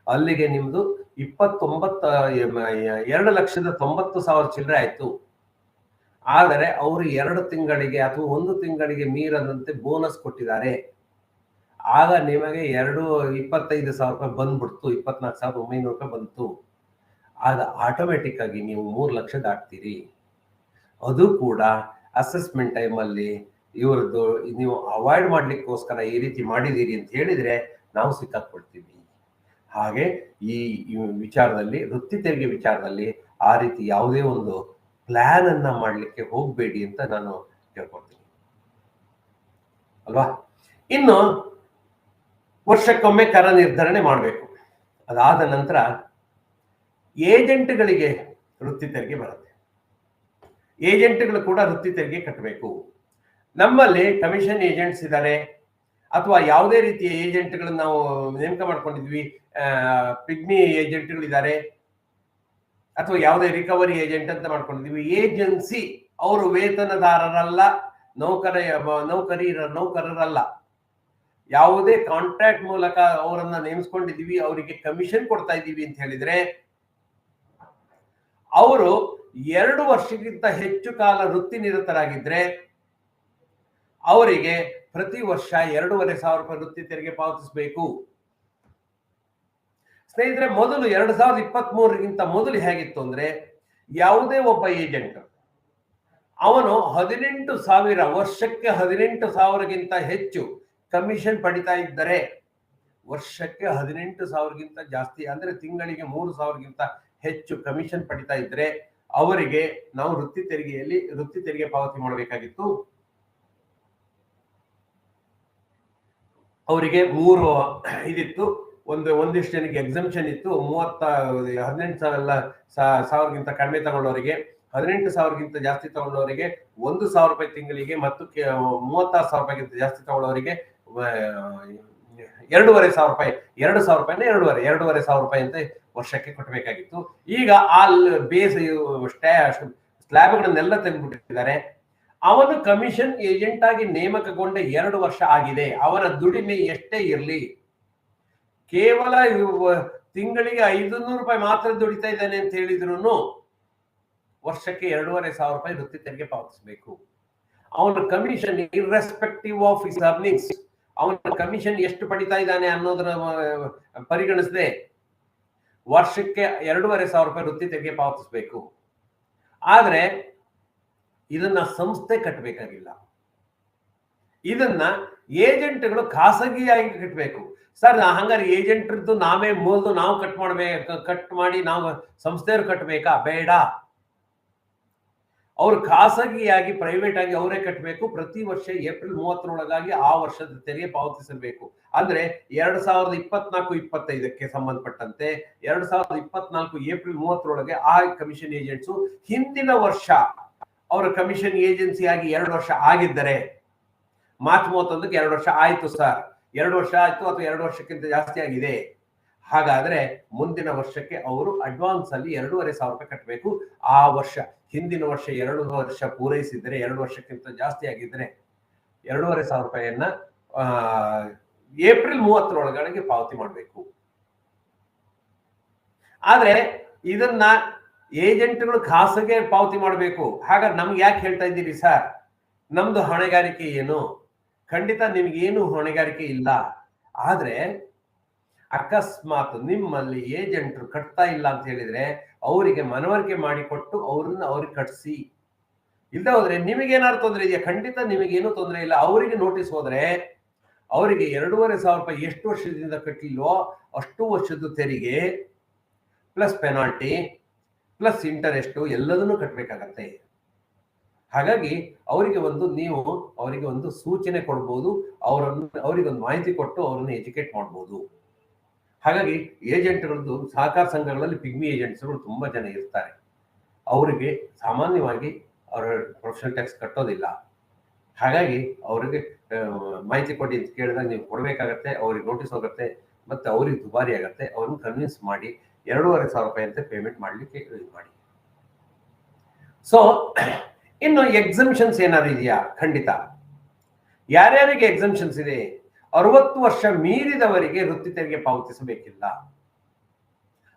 ಅಲ್ಲಿಗೆ ನಿಮ್ದು 2,90,000 ಚಿಲ್ಲರೆ ಆಯ್ತು. ಆದರೆ ಅವರು 2 ತಿಂಗಳಿಗೆ ಅಥವಾ 1 ತಿಂಗಳಿಗೆ ಮೀರದಂತೆ ಬೋನಸ್ ಕೊಟ್ಟಿದ್ದಾರೆ. ಆಗ ನಿಮಗೆ 25,000 ರೂಪಾಯಿ ಬಂದ್ಬಿಡ್ತು, 24,900 ರೂಪಾಯಿ ಬಂತು. ಆಗ ಆಟೋಮೆಟಿಕ್ ಆಗಿ ನೀವು 3 ಲಕ್ಷ ದಾಟ್ತೀರಿ. ಅದು ಕೂಡ ಅಸೆಸ್ಮೆಂಟ್ ಟೈಮಲ್ಲಿ ಇವ್ರದ್ದು ನೀವು ಅವಾಯ್ಡ್ ಮಾಡ್ಲಿಕ್ಕೋಸ್ಕರ ಈ ರೀತಿ ಮಾಡಿದ್ದೀರಿ ಅಂತ ಹೇಳಿದ್ರೆ ನಾವು ಸಿಕ್ಕಾಕೊಳ್ತೀವಿ. ಹಾಗೆ ಈ ವಿಚಾರದಲ್ಲಿ, ವೃತ್ತಿ ತೆರಿಗೆ ವಿಚಾರದಲ್ಲಿ ಆ ರೀತಿ ಯಾವುದೇ ಒಂದು ಪ್ಲಾನ್ ಅನ್ನ ಮಾಡ್ಲಿಕ್ಕೆ ಹೋಗ್ಬೇಡಿ ಅಂತ ನಾನು ಕೇಳ್ಕೊಳ್ತೀನಿ ಅಲ್ವಾ. ಇನ್ನು ವರ್ಷಕ್ಕೊಮ್ಮೆ ಕರ ನಿರ್ಧರಣೆ ಮಾಡಬೇಕು. ಅದಾದ ನಂತರ ಏಜೆಂಟ್ಗಳಿಗೆ ವೃತ್ತಿ ತೆರಿಗೆ ಬರುತ್ತೆ. ಏಜೆಂಟ್ಗಳು ಕೂಡ ವೃತ್ತಿ ತೆರಿಗೆ ಕಟ್ಟಬೇಕು. ನಮ್ಮಲ್ಲಿ ಕಮಿಷನ್ ಏಜೆಂಟ್ಸ್ ಇದ್ದಾರೆ, ಅಥವಾ ಯಾವುದೇ ರೀತಿಯ ಏಜೆಂಟ್ಗಳನ್ನ ನಾವು ನೇಮಕ ಮಾಡ್ಕೊಂಡಿದ್ವಿ, ಪಿಗ್ಮಿ ಏಜೆಂಟ್ಗಳಿದ್ದಾರೆ, ಅಥವಾ ಯಾವುದೇ ರಿಕವರಿ ಏಜೆಂಟ್ ಅಂತ ಮಾಡ್ಕೊಂಡಿದ್ವಿ. ಏಜೆನ್ಸಿ ಅವರು ವೇತನದಾರರಲ್ಲ, ನೌಕರರಲ್ಲ. ಯಾವುದೇ ಕಾಂಟ್ರಾಕ್ಟ್ ಮೂಲಕ ಅವರನ್ನ ನೇಮಿಸ್ಕೊಂಡಿದೀವಿ, ಅವರಿಗೆ ಕಮಿಷನ್ ಕೊಡ್ತಾ ಇದ್ದೀವಿ ಅಂತ ಹೇಳಿದ್ರೆ, ಅವರು 2 ವರ್ಷಕ್ಕಿಂತ ಹೆಚ್ಚು ಕಾಲ ವೃತ್ತಿ ನಿರತರಾಗಿದ್ರೆ ಅವರಿಗೆ ಪ್ರತಿ ವರ್ಷ 2,500 ರೂಪಾಯಿ ವೃತ್ತಿ ತೆರಿಗೆ ಪಾವತಿಸಬೇಕು. ಸ್ನೇಹಿತರೆ, ಮೊದಲು 2023ಗಿಂತ ಮೊದಲು ಹೇಗಿತ್ತು ಅಂದ್ರೆ, ಯಾವುದೇ ಒಬ್ಬ ಏಜೆಂಟ್ ಅವನು 18,000 ವರ್ಷಕ್ಕೆ 18,000ಗಿಂತ ಹೆಚ್ಚು ಕಮಿಷನ್ ಪಡಿತಾ ಇದ್ದರೆ, ವರ್ಷಕ್ಕೆ 18,000ಗಿಂತ ಜಾಸ್ತಿ ಅಂದ್ರೆ ತಿಂಗಳಿಗೆ 3,000ಗಿಂತ ಹೆಚ್ಚು ಕಮಿಷನ್ ಪಡಿತಾ ಇದ್ರೆ ಅವರಿಗೆ ನಾವು ವೃತ್ತಿ ತೆರಿಗೆ ಪಾವತಿ ಮಾಡಬೇಕಾಗಿತ್ತು. ಅವರಿಗೆ 3 ಇದಿತ್ತು. ಒಂದಿಷ್ಟು ಜನಕ್ಕೆ ಎಕ್ಸಂಪ್ಷನ್ ಇತ್ತು. 18,000ಗಿಂತ ಕಡಿಮೆ ತಗೊಳ್ಳೋರಿಗೆ, 18,000ಗಿಂತ ಜಾಸ್ತಿ ತಗೊಳ್ಳೋರಿಗೆ 1,000 ರೂಪಾಯಿ ತಿಂಗಳಿಗೆ, ಮತ್ತು 36,000 ರೂಪಾಯಿಗಿಂತ ಜಾಸ್ತಿ ತಗೊಳ್ಳೋರಿಗೆ 2,500 ರೂಪಾಯಿ, 2,000 ರೂಪಾಯಿನ 2,500 ರೂಪಾಯಿ ಅಂತ ವರ್ಷಕ್ಕೆ ಕೊಟ್ಟಬೇಕಾಗಿತ್ತು. ಈಗ ಆ ಬೇಸ್ ಸ್ಲ್ಯಾಬ್ಗಳನ್ನೆಲ್ಲ ತೆಗೆದುಬಿಟ್ಟಿದ್ದಾರೆ. ಅವನು ಕಮಿಷನ್ ಏಜೆಂಟ್ ಆಗಿ ನೇಮಕಗೊಂಡ 2 ವರ್ಷ ಆಗಿದೆ. ಅವನ ದುಡಿಮೆ ಎಷ್ಟೇ ಇರಲಿ, ಕೇವಲ ತಿಂಗಳಿಗೆ 500 ರೂಪಾಯಿ ಮಾತ್ರ ದುಡಿತಾ ಇದ್ದಾನೆ ಅಂತ ಹೇಳಿದ್ರು ವರ್ಷಕ್ಕೆ 2,500 ರೂಪಾಯಿ ವೃತ್ತಿ ತೆರಿಗೆ ಪಾವತಿಸಬೇಕು. ಅವನ commission irrespective of his earnings, ಅವನ ಕಮಿಷನ್ ಎಷ್ಟು ಪಡಿತಾ ಇದ್ದಾನೆ ಅನ್ನೋದನ್ನ ಪರಿಗಣಿಸದೆ ವರ್ಷಕ್ಕೆ 2,500 ರೂಪಾಯಿ ವೃತ್ತಿ ತೆರಿಗೆ ಪಾವತಿಸಬೇಕು. ಆದ್ರೆ ಇದನ್ನ ಸಂಸ್ಥೆ ಕಟ್ಟಬೇಕಾಗಿಲ್ಲ, ಇದನ್ನ ಏಜೆಂಟ್ಗಳು ಖಾಸಗಿಯಾಗಿ ಕಟ್ಟಬೇಕು. ಸರ್, ಹಂಗಾರೆ ಏಜೆಂಟ್ರದ್ದು ನಾವೇ ಮೊದಲು ನಾವು ಕಟ್ ಮಾಡಿ ನಾವು ಸಂಸ್ಥೆಯವರು ಕಟ್ಟಬೇಕಾ? ಬೇಡ. ಅವರು ಖಾಸಗಿಯಾಗಿ ಪ್ರೈವೇಟ್ ಆಗಿ ಅವರೇ ಕಟ್ಟಬೇಕು. ಪ್ರತಿ ವರ್ಷ ಏಪ್ರಿಲ್ 30ರೊಳಗಾಗಿ ಆ ವರ್ಷದ ತೆರಿಗೆ ಪಾವತಿಸಬೇಕು. ಅಂದ್ರೆ 2024-25ಕ್ಕೆ ಸಂಬಂಧಪಟ್ಟಂತೆ 2024 ಏಪ್ರಿಲ್ 30ರೊಳಗೆ ಆ ಕಮಿಷನ್ ಏಜೆಂಟ್ಸು ಹಿಂದಿನ ವರ್ಷ ಅವರ ಕಮಿಷನ್ ಏಜೆನ್ಸಿ ಆಗಿ 2 ವರ್ಷ ಆಗಿದ್ದರೆ, ಮಾರ್ಚ್ 31ಕ್ಕೆ 2 ವರ್ಷ ಆಯ್ತು ಸರ್, 2 ವರ್ಷ ಆಯ್ತು ಅಥವಾ 2 ವರ್ಷಕ್ಕಿಂತ ಜಾಸ್ತಿ ಆಗಿದೆ, ಹಾಗಾದ್ರೆ ಮುಂದಿನ ವರ್ಷಕ್ಕೆ ಅವರು ಅಡ್ವಾನ್ಸ್ ಅಲ್ಲಿ 2,500 ರೂಪಾಯಿ ಕಟ್ಟಬೇಕು. ಆ ವರ್ಷ ಹಿಂದಿನ ವರ್ಷ 2 ವರ್ಷ ಪೂರೈಸಿದರೆ, 2 ವರ್ಷಕ್ಕಿಂತ ಜಾಸ್ತಿ ಆಗಿದ್ರೆ 2,500 ರೂಪಾಯಿಯನ್ನ ಏಪ್ರಿಲ್ 30ರೊಳಗೆ ಪಾವತಿ ಮಾಡಬೇಕು. ಆದ್ರೆ ಇದನ್ನ ಏಜೆಂಟ್ಗಳು ಖಾಸಗಿ ಪಾವತಿ ಮಾಡಬೇಕು. ಹಾಗಾದ್ರೆ ನಮ್ಗೆ ಯಾಕೆ ಹೇಳ್ತಾ ಇದ್ದೀರಿ ಸರ್? ನಮ್ದು ಹೊಣೆಗಾರಿಕೆ ಏನು? ಖಂಡಿತ ನಿಮ್ಗೇನು ಹೊಣೆಗಾರಿಕೆ ಇಲ್ಲ. ಆದ್ರೆ ಅಕಸ್ಮಾತ್ ನಿಮ್ಮಲ್ಲಿ ಏಜೆಂಟ್ರು ಕಟ್ತಾ ಇಲ್ಲ ಅಂತ ಹೇಳಿದ್ರೆ ಅವರಿಗೆ ಮನವರಿಕೆ ಮಾಡಿಕೊಟ್ಟು ಅವ್ರಿಗೆ ಕಟ್ಸಿ. ಇಲ್ಲದೆ ಹೋದ್ರೆ ನಿಮಗೇನಾದ್ರು ತೊಂದರೆ ಇದೆಯಾ? ಖಂಡಿತ ನಿಮಗೇನು ತೊಂದರೆ ಇಲ್ಲ. ಅವರಿಗೆ ನೋಟಿಸ್ ಹೋದ್ರೆ ಅವರಿಗೆ 2,500 ರೂಪಾಯಿ ಎಷ್ಟು ವರ್ಷದಿಂದ ಕಟ್ಟಲಿಲ್ವೋ ಅಷ್ಟು ವರ್ಷದ ತೆರಿಗೆ ಪ್ಲಸ್ ಪೆನಾಲ್ಟಿ ಪ್ಲಸ್ ಇಂಟರೆಸ್ಟ್ ಎಲ್ಲದನ್ನು ಕಟ್ಟಬೇಕಾಗತ್ತೆ. ಹಾಗಾಗಿ ಅವರಿಗೆ ಒಂದು ಸೂಚನೆ ಕೊಡ್ಬೋದು, ಅವರಿಗೆ ಒಂದು ಮಾಹಿತಿ ಕೊಟ್ಟು ಅವರನ್ನು ಎಜುಕೇಟ್ ಮಾಡ್ಬೋದು. ಹಾಗಾಗಿ ಏಜೆಂಟ್ಗಳದ್ದು ಸಹಕಾರ ಸಂಘಗಳಲ್ಲಿ ಪಿಗ್ಮಿ ಏಜೆಂಟ್ಸ್ಗಳು ತುಂಬಾ ಜನ ಇರ್ತಾರೆ. ಅವರಿಗೆ ಸಾಮಾನ್ಯವಾಗಿ ಅವರ ಪ್ರೊಫೆಷನಲ್ ಟ್ಯಾಕ್ಸ್ ಕಟ್ಟೋದಿಲ್ಲ. ಹಾಗಾಗಿ ಅವರಿಗೆ ಮಾಹಿತಿ ಕೊಡಿ ಅಂತ ಕೇಳಿದಾಗ ನೀವು ಕೊಡ್ಬೇಕಾಗತ್ತೆ, ಅವ್ರಿಗೆ ನೋಟಿಸ್ ಹೋಗುತ್ತೆ, ಮತ್ತೆ ಅವ್ರಿಗೆ ದುಬಾರಿ ಆಗತ್ತೆ. ಅವ್ರನ್ನ ಕನ್ವಿನ್ಸ್ ಮಾಡಿ 2,500 ರೂಪಾಯಿ ಅಂತ ಪೇಮೆಂಟ್ ಮಾಡ್ಲಿಕ್ಕೆ ಮಾಡಿ. ಸೊ ಇನ್ನು ಎಕ್ಸಂಪ್ಷನ್ಸ್ ಏನಾದ್ರು ಇದೆಯಾ? ಖಂಡಿತ. ಯಾರ್ಯಾರಿಗೆ ಎಕ್ಸಂಪ್ಷನ್ಸ್ ಇದೆ? 60 ವರ್ಷ ಮೀರಿದವರಿಗೆ ವೃತ್ತಿ ತೆರಿಗೆ ಪಾವತಿಸಬೇಕಿಲ್ಲ.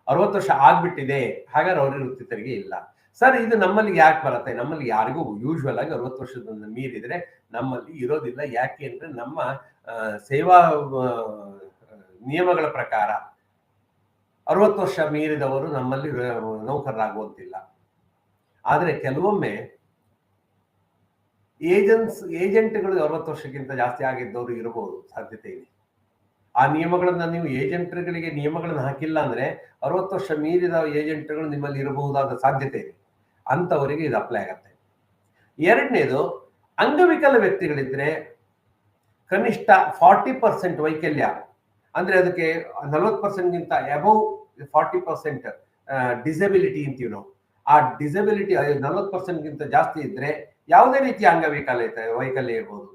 60 ವರ್ಷ ಆಗ್ಬಿಟ್ಟಿದೆ, ಹಾಗಾದ್ರೆ ಅವ್ರಿಗೆ ವೃತ್ತಿ ತೆರಿಗೆ ಇಲ್ಲ. ಸರ್, ಇದು ನಮ್ಮಲ್ಲಿ ಯಾಕೆ ಬರುತ್ತೆ? ನಮ್ಮಲ್ಲಿ ಯಾರಿಗೂ ಯೂಶುವಲ್ ಆಗಿ 60 ವರ್ಷದಿಂದ ಮೀರಿದ್ರೆ ನಮ್ಮಲ್ಲಿ ಇರೋದಿಲ್ಲ. ಯಾಕೆ ಅಂದ್ರೆ ನಮ್ಮ ಸೇವಾ ನಿಯಮಗಳ ಪ್ರಕಾರ 60 ವರ್ಷ ಮೀರಿದವರು ನಮ್ಮಲ್ಲಿ ನೌಕರರಾಗುವಂತಿಲ್ಲ. ಆದ್ರೆ ಕೆಲವೊಮ್ಮೆ ಏಜೆಂಟ್ಗಳು 60 ವರ್ಷಕ್ಕಿಂತ ಜಾಸ್ತಿ ಆಗಿದ್ದವರು ಇರಬಹುದು, ಸಾಧ್ಯತೆ ಇದೆ. ಆ ನಿಯಮಗಳನ್ನ ನೀವು ಏಜೆಂಟ್ಗಳಿಗೆ ನಿಯಮಗಳನ್ನ ಹಾಕಿಲ್ಲ ಅಂದ್ರೆ 60 ವರ್ಷ ಮೀರಿದ ಏಜೆಂಟ್ಗಳು ನಿಮ್ಮಲ್ಲಿ ಇರಬಹುದಾದ ಸಾಧ್ಯತೆ ಇದೆ. ಅಂತವರಿಗೆ ಇದು ಅಪ್ಲೈ ಆಗತ್ತೆ. ಎರಡನೇದು, ಅಂಗವಿಕಲ ವ್ಯಕ್ತಿಗಳಿದ್ರೆ ಕನಿಷ್ಠ 40% ವೈಕಲ್ಯ, ಅಂದ್ರೆ ಅದಕ್ಕೆ 40%ಗಿಂತ ಅಬೌವ್ 40% ಡಿಸಬಿಲಿಟಿ ಅಂತೀವಿ ನಾವು. ಆ ಡಿಸಬಿಲಿಟಿ 40%ಗಿಂತ ಜಾಸ್ತಿ ಇದ್ರೆ ಯಾವುದೇ ರೀತಿಯ ವೈಕಲ್ಯ ಇರ್ಬೋದು,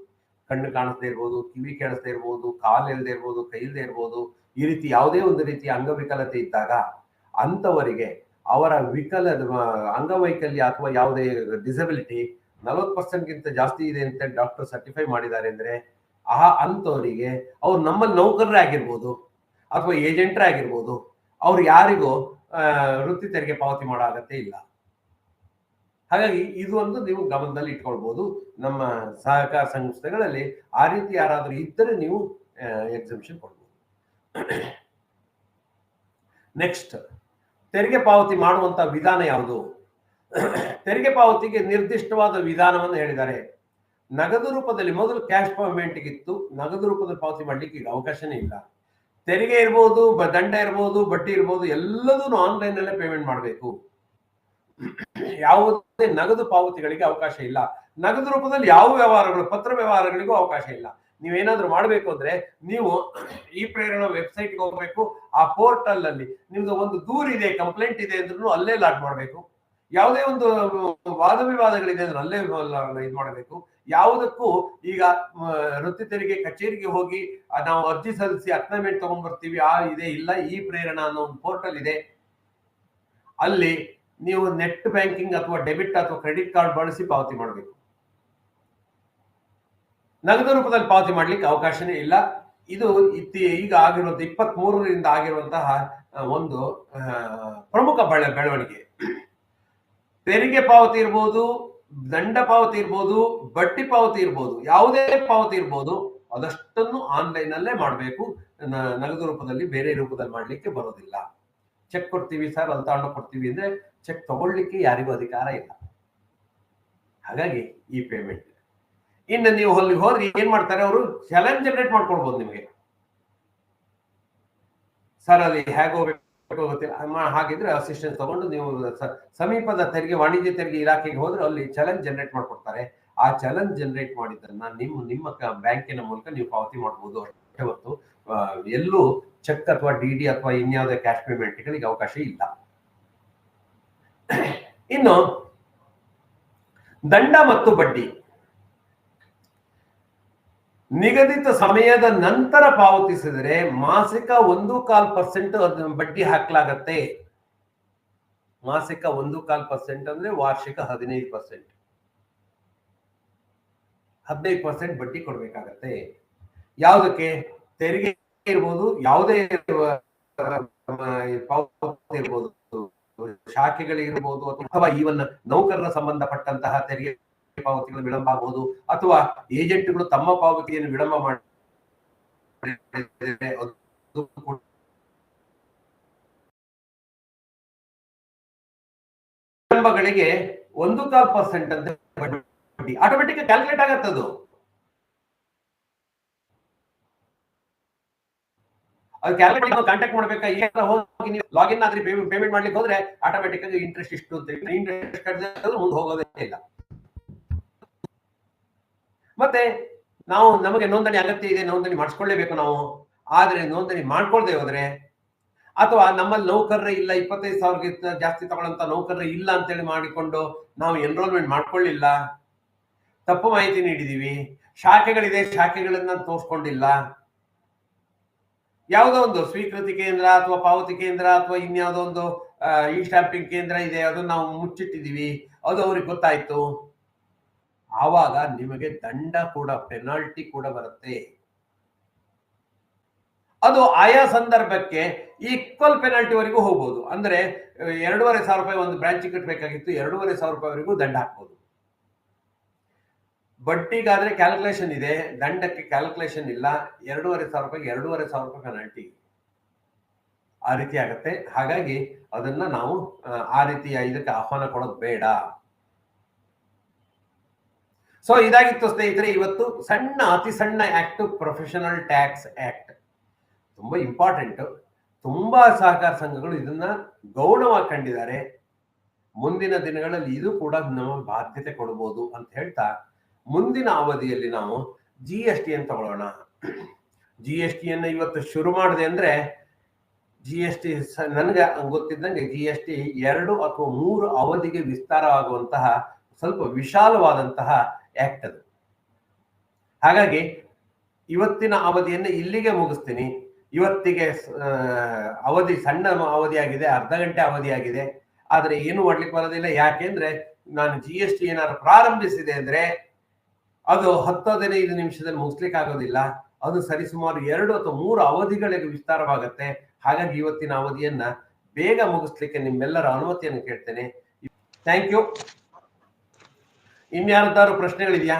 ಕಣ್ಣು ಕಾಣಿಸದೇ ಇರ್ಬೋದು, ಕಿವಿ ಕೇಳಿಸದೇ ಇರ್ಬೋದು, ಕಾಲು ಇಲ್ಲದೆ ಇರ್ಬೋದು, ಕೈ ಇಲ್ಲದೆ ಇರ್ಬೋದು, ಈ ರೀತಿ ಯಾವುದೇ ಒಂದು ರೀತಿಯ ಅಂಗವಿಕಲತೆ ಇದ್ದಾಗ ಅಂತವರಿಗೆ ಅವರ ಅಂಗವೈಕಲ್ಯ ಅಥವಾ ಯಾವುದೇ ಡಿಸಬಿಲಿಟಿ 40%ಗಿಂತ ಜಾಸ್ತಿ ಇದೆ ಅಂತ ಡಾಕ್ಟರ್ ಸರ್ಟಿಫೈ ಮಾಡಿದ್ದಾರೆ ಅಂದ್ರೆ ಅಂತವರಿಗೆ ಅವ್ರು ನಮ್ಮಲ್ಲಿ ನೌಕರರೇ ಆಗಿರ್ಬೋದು ಅಥವಾ ಏಜೆಂಟ್ರೇ ಆಗಿರ್ಬೋದು, ಅವ್ರು ಯಾರಿಗೂ ವೃತ್ತಿ ತೆರಿಗೆ ಪಾವತಿ ಮಾಡೋ ಅಗತ್ಯ ಇಲ್ಲ. ಹಾಗಾಗಿ ಇದು ಒಂದು ನೀವು ಗಮನದಲ್ಲಿ ಇಟ್ಕೊಳ್ಬಹುದು. ನಮ್ಮ ಸಹಕಾರ ಸಂಸ್ಥೆಗಳಲ್ಲಿ ಆ ರೀತಿ ಯಾರಾದ್ರೂ ಇದ್ದರೆ ನೀವು ಎಕ್ಸಂಪ್ಷನ್ ಕೊಡ್ಬೋದು. ನೆಕ್ಸ್ಟ್, ತೆರಿಗೆ ಪಾವತಿ ಮಾಡುವಂತ ವಿಧಾನ ಯಾವುದು? ತೆರಿಗೆ ಪಾವತಿಗೆ ನಿರ್ದಿಷ್ಟವಾದ ವಿಧಾನವನ್ನು ಹೇಳಿದ್ದಾರೆ. ನಗದು ರೂಪದಲ್ಲಿ ಮೊದಲು ಕ್ಯಾಶ್ ಪೇಮೆಂಟ್ ಇತ್ತು, ನಗದು ರೂಪದಲ್ಲಿ ಪಾವತಿ ಮಾಡ್ಲಿಕ್ಕೆ ಈಗ ಅವಕಾಶನೇ ಇಲ್ಲ. ತೆರಿಗೆ ಇರ್ಬೋದು, ದಂಡ ಇರ್ಬೋದು, ಬಡ್ಡಿ ಇರ್ಬೋದು, ಎಲ್ಲದೂ ಆನ್ಲೈನ್ ಅಲ್ಲೇ ಪೇಮೆಂಟ್ ಮಾಡಬೇಕು. ಯಾವುದೇ ನಗದು ಪಾವತಿಗಳಿಗೆ ಅವಕಾಶ ಇಲ್ಲ. ನಗದು ರೂಪದಲ್ಲಿ ಯಾವ ವ್ಯವಹಾರಗಳು, ಪತ್ರ ವ್ಯವಹಾರಗಳಿಗೂ ಅವಕಾಶ ಇಲ್ಲ. ನೀವೇನಾದ್ರೂ ಮಾಡಬೇಕು ಅಂದ್ರೆ ನೀವು ಈ ಪ್ರೇರಣಾ ವೆಬ್ಸೈಟ್ಗೆ ಹೋಗ್ಬೇಕು. ಆ ಪೋರ್ಟಲ್ ಅಲ್ಲಿ ನಿಮ್ದು ಒಂದು ದೂರ ಇದೆ, ಕಂಪ್ಲೇಂಟ್ ಇದೆ ಅಂದ್ರೂ ಅಲ್ಲೇ ಲಾಡ್ ಮಾಡಬೇಕು. ಯಾವುದೇ ಒಂದು ವಾದ ವಿವಾದಗಳಿದೆ ಅಂದ್ರೆ ಅಲ್ಲೇ ಇದು ಮಾಡಬೇಕು. ಯಾವುದಕ್ಕೂ ಈಗ ವೃತ್ತಿ ತೆರಿಗೆ ಕಚೇರಿಗೆ ಹೋಗಿ ನಾವು ಅರ್ಜಿ ಸಲ್ಲಿಸಿ ಅಕ್ನಾಮೆಂಟ್ ತಗೊಂಡ್ಬರ್ತೀವಿ ಇದೆ ಇಲ್ಲ. ಈ ಪ್ರೇರಣಾ ಅನ್ನೋ ಒಂದು ಪೋರ್ಟಲ್ ಇದೆ, ಅಲ್ಲಿ ನೀವು ನೆಟ್ ಬ್ಯಾಂಕಿಂಗ್ ಅಥವಾ ಡೆಬಿಟ್ ಅಥವಾ ಕ್ರೆಡಿಟ್ ಕಾರ್ಡ್ ಬಳಸಿ ಪಾವತಿ ಮಾಡಬೇಕು. ನಗದು ರೂಪದಲ್ಲಿ ಪಾವತಿ ಮಾಡ್ಲಿಕ್ಕೆ ಅವಕಾಶನೇ ಇಲ್ಲ. ಇದು ಈಗ ಆಗಿರುವಂತಹ 23ರಿಂದ ಆಗಿರುವಂತಹ ಒಂದು ಪ್ರಮುಖ ಬೆಳವಣಿಗೆ. ತೆರಿಗೆ ಪಾವತಿ ಇರ್ಬೋದು, ದಂಡ ಪಾವತಿ ಇರ್ಬೋದು, ಬಡ್ಡಿ ಪಾವತಿ ಇರ್ಬೋದು, ಯಾವುದೇ ಪಾವತಿ ಇರ್ಬೋದು, ಅದಷ್ಟನ್ನು ಆನ್ಲೈನ್ ಅಲ್ಲೇ ಮಾಡಬೇಕು. ನಗದು ರೂಪದಲ್ಲಿ ಬೇರೆ ರೂಪದಲ್ಲಿ ಮಾಡ್ಲಿಕ್ಕೆ ಬರೋದಿಲ್ಲ. ಚೆಕ್ ಕೊಡ್ತೀವಿ ಸರ್, ಅಲ್ಲಿ ತಗೊಂಡು ಕೊಡ್ತೀವಿ ಅಂದ್ರೆ ಚೆಕ್ ತಗೊಳ್ಳಿಕ್ಕೆ ಯಾರಿಗೂ ಅಧಿಕಾರ ಇಲ್ಲ. ಹಾಗಾಗಿ ಈ ಪೇಮೆಂಟ್ ಇನ್ನು ನೀವು ಅಲ್ಲಿ ಹೋದ್ರೆ ಏನ್ ಮಾಡ್ತಾರೆ, ಅವರು ಚಾಲೆಂಜ್ ಜನರೇಟ್ ಮಾಡ್ಕೊಳ್ಬಹುದು ನಿಮಗೆ. ಸರ್ ಅಲ್ಲಿ ಹೇಗೆ ಹೋಗ್ಬೇಕು ಗೊತ್ತಿಲ್ಲ, ಹಾಗಿದ್ರೆ ಅಸಿಸ್ಟೆನ್ಸ್ ತಗೊಂಡು ನೀವು ಸಮೀಪದ ತೆರಿಗೆ ವಾಣಿಜ್ಯ ತೆರಿಗೆ ಇಲಾಖೆಗೆ ಹೋದ್ರೆ ಅಲ್ಲಿ ಚಾಲೆಂಜ್ ಜನರೇಟ್ ಮಾಡ್ಕೊಡ್ತಾರೆ. ಆ ಚಾಲೆಂಜ್ ಜನರೇಟ್ ಮಾಡಿದ್ದನ್ನ ನಿಮ್ಮ ಬ್ಯಾಂಕಿನ ಮೂಲಕ ನೀವು ಪಾವತಿ ಮಾಡಬಹುದು ಅಷ್ಟೇ ಹೊರತು ಎಲ್ಲೂ ಚೆಕ್ ಅಥವಾ ಡಿಡಿ ಅಥವಾ ಇನ್ಯಾವುದೇ ಕ್ಯಾಶ್ ಪೇಮೆಂಟ್ಗಳಿಗೆ ಅವಕಾಶ ಇಲ್ಲ. ಇನ್ನು ದಂಡ ಮತ್ತು ಬಡ್ಡಿ ನಿಗದಿತ ಸಮಯದ ನಂತರ ಪಾವತಿಸಿದರೆ ಮಾಸಿಕ 1.25% ಬಡ್ಡಿ ಹಾಕಲಾಗತ್ತೆ. ಮಾಸಿಕ 1.25% ಅಂದ್ರೆ ವಾರ್ಷಿಕ 15%. 15% ಬಡ್ಡಿ ಕೊಡ್ಬೇಕಾಗತ್ತೆ. ಯಾವುದಕ್ಕೆ? ತೆರಿಗೆ ಇರ್ಬೋದು, ಯಾವುದೇ ಪಾವತಿ ಇರ್ಬೋದು, ಶಾಖೆಗಳಿರ್ಬೋದು, ಅಥವಾ ಈವನ್ ನೌಕರರ ಸಂಬಂಧಪಟ್ಟಂತಹ ತೆರಿಗೆ ಪಾವತಿಗಳು ವಿಳಂಬ ಆಗಬಹುದು, ಅಥವಾ ಏಜೆಂಟ್ಗಳು ತಮ್ಮ ಪಾವತಿಯನ್ನು ವಿಳಂಬ ಮಾಡಿ ವಿಳಂಬಗಳಿಗೆ 1.25% ಅಂತ ಬಡ್ಡಿ ಆಟೋಮೆಟಿಕ್ ಕ್ಯಾಲ್ಕುಲೇಟ್ ಆಗತ್ತದು. ಅದು ಕ್ಯಾಲ್ಕುಲೇಟ್ ಕಾಂಟ್ಯಾಕ್ಟ್ ಮಾಡ್ಬೇಕಾ, ಈಗ ಹೋಗಿ ನೀವು ಲಾಗಿನ್ ಆದ್ರೆ ಪೇಮೆಂಟ್ ಮಾಡ್ಲಿಕ್ಕೆ ಹೋದ್ರೆ ಆಟೋಮೆಟಿಕ್ ಆಗಿ ಇಂಟ್ರೆಸ್ಟ್ ಇಷ್ಟು ಅಂತ ಇಂಟ್ರೆಸ್ಟ್ ಕಟ್ಟಿದ್ರೆ ಮುಂದೆ ಹೋಗೋದೇ ಇಲ್ಲ. ಮತ್ತೆ ನಮಗೆ ನೋಂದಣಿ ಅಗತ್ಯ ಇದೆ, ನೋಂದಣಿ ಮಾಡಿಸ್ಕೊಳ್ಳೇಬೇಕು ನಾವು. ಆದ್ರೆ ನೋಂದಣಿ ಮಾಡ್ಕೊಳ್ದೆ ಹೋದ್ರೆ, ಅಥವಾ ನಮ್ಮಲ್ಲಿ ನೌಕರರೇ ಇಲ್ಲ, 25,000ಗಿಂತ ಜಾಸ್ತಿ ತಗೊಳ್ಳಂತ ನೌಕರರೇ ಇಲ್ಲ ಅಂತೇಳಿ ಮಾಡಿಕೊಂಡು ನಾವು ಎನ್ರೋಲ್ಮೆಂಟ್ ಮಾಡ್ಕೊಳ್ಳಿಲ್ಲ, ತಪ್ಪು ಮಾಹಿತಿ ನೀಡಿದೀವಿ, ಶಾಖೆಗಳಿದೆ ಶಾಖೆಗಳನ್ನ ತೋರಿಸ್ಕೊಂಡಿಲ್ಲ, ಯಾವುದೋ ಒಂದು ಸ್ವೀಕೃತಿ ಕೇಂದ್ರ ಅಥವಾ ಪಾವತಿ ಕೇಂದ್ರ ಅಥವಾ ಇನ್ಯಾವುದೋ ಒಂದು ಇ ಸ್ಟಾಂಪಿಂಗ್ ಕೇಂದ್ರ ಇದೆ, ಅದನ್ನ ನಾವು ಮುಚ್ಚಿಟ್ಟಿದೀವಿ, ಅದು ಅವ್ರಿಗೆ ಗೊತ್ತಾಯ್ತು, ಆವಾಗ ನಿಮಗೆ ದಂಡ ಕೂಡ, ಪೆನಾಲ್ಟಿ ಕೂಡ ಬರುತ್ತೆ. ಅದು ಆಯಾ ಸಂದರ್ಭಕ್ಕೆ ಈಕ್ವಲ್ ಪೆನಾಲ್ಟಿವರೆಗೂ ಹೋಗ್ಬೋದು. ಅಂದ್ರೆ 2,500 ರೂಪಾಯಿ ಒಂದು ಬ್ರಾಂಚ್ ಕಟ್ಟಬೇಕಾಗಿತ್ತು, 2,500 ರೂಪಾಯಿವರೆಗೂ ದಂಡ ಹಾಕ್ಬೋದು. ಬಡ್ಡಿಗಾದ್ರೆ ಕ್ಯಾಲ್ಕುಲೇಷನ್ ಇದೆ, ದಂಡಕ್ಕೆ ಕ್ಯಾಲ್ಕುಲೇಷನ್ ಇಲ್ಲ. 2,500 ರೂಪಾಯಿಗೆ 2,500 ರೂಪಾಯಿ ಪೆನಾಲ್ಟಿ, ಆ ರೀತಿ ಆಗತ್ತೆ. ಹಾಗಾಗಿ ಅದನ್ನ ನಾವು ಆ ರೀತಿಯ ಇದಕ್ಕೆ ಆಹ್ವಾನ ಕೊಡೋದು ಬೇಡ. ಸೊ ಇದಾಗಿತ್ತು ಸ್ನೇಹಿತರೆ ಇವತ್ತು ಅತಿ ಸಣ್ಣ ಆಕ್ಟ್, ಪ್ರೊಫೆಷನಲ್ ಟ್ಯಾಕ್ಸ್ ಆಕ್ಟ್. ತುಂಬಾ ಇಂಪಾರ್ಟೆಂಟ್. ತುಂಬಾ ಸಹಕಾರ ಸಂಘಗಳು ಇದನ್ನ ಗೌಣವಾಗಿ ಕಂಡಿದ್ದಾರೆ. ಮುಂದಿನ ದಿನಗಳಲ್ಲಿ ಇದು ಕೂಡ ನಮ್ಮ ಬಾಧ್ಯತೆ ಕೊಡಬಹುದು ಅಂತ ಹೇಳ್ತಾ, ಮುಂದಿನ ಅವಧಿಯಲ್ಲಿ ನಾವು GST ಅನ್ನು ತಗೊಳ್ಳೋಣ. GST ಅನ್ನು ಇವತ್ತು ಶುರು ಮಾಡಿದೆ ಅಂದ್ರೆ, GST ನನಗೆ ಗೊತ್ತಿದ್ದಂಗೆ GST 2 ಅಥವಾ 3 ಅವಧಿಗೆ ವಿಸ್ತಾರವಾಗುವಂತಹ ಸ್ವಲ್ಪ ವಿಶಾಲವಾದಂತಹ ಆಕ್ಟ್ ಅದು. ಹಾಗಾಗಿ ಇವತ್ತಿನ ಅವಧಿಯನ್ನು ಇಲ್ಲಿಗೆ ಮುಗಿಸ್ತೀನಿ. ಇವತ್ತಿಗೆ ಅವಧಿ ಸಣ್ಣ ಅವಧಿಯಾಗಿದೆ, ಅರ್ಧ ಗಂಟೆ ಅವಧಿಯಾಗಿದೆ. ಆದ್ರೆ ಏನು ಮಾಡ್ಲಿಕ್ಕೆ ಬರೋದಿಲ್ಲ. ಯಾಕೆಂದ್ರೆ ನಾನು GST ಏನಾದ್ರು ಪ್ರಾರಂಭಿಸಿದೆ ಅಂದ್ರೆ ಅದು 10-15 ನಿಮಿಷದಲ್ಲಿ ಮುಗಿಸ್ಲಿಕ್ಕೆ ಆಗೋದಿಲ್ಲ. ಅದು ಸರಿಸುಮಾರು 2 ಅಥವಾ 3 ಅವಧಿಗಳಿಗೆ ವಿಸ್ತಾರವಾಗುತ್ತೆ. ಹಾಗಾಗಿ ಇವತ್ತಿನ ಅವಧಿಯನ್ನ ಬೇಗ ಮುಗಿಸ್ಲಿಕ್ಕೆ ನಿಮ್ಮೆಲ್ಲರ ಅನುಮತಿಯನ್ನು ಕೇಳ್ತೇನೆ. Thank you. ಇನ್ಯಾರದಾದ್ರು ಪ್ರಶ್ನೆಗಳಿದೆಯಾ?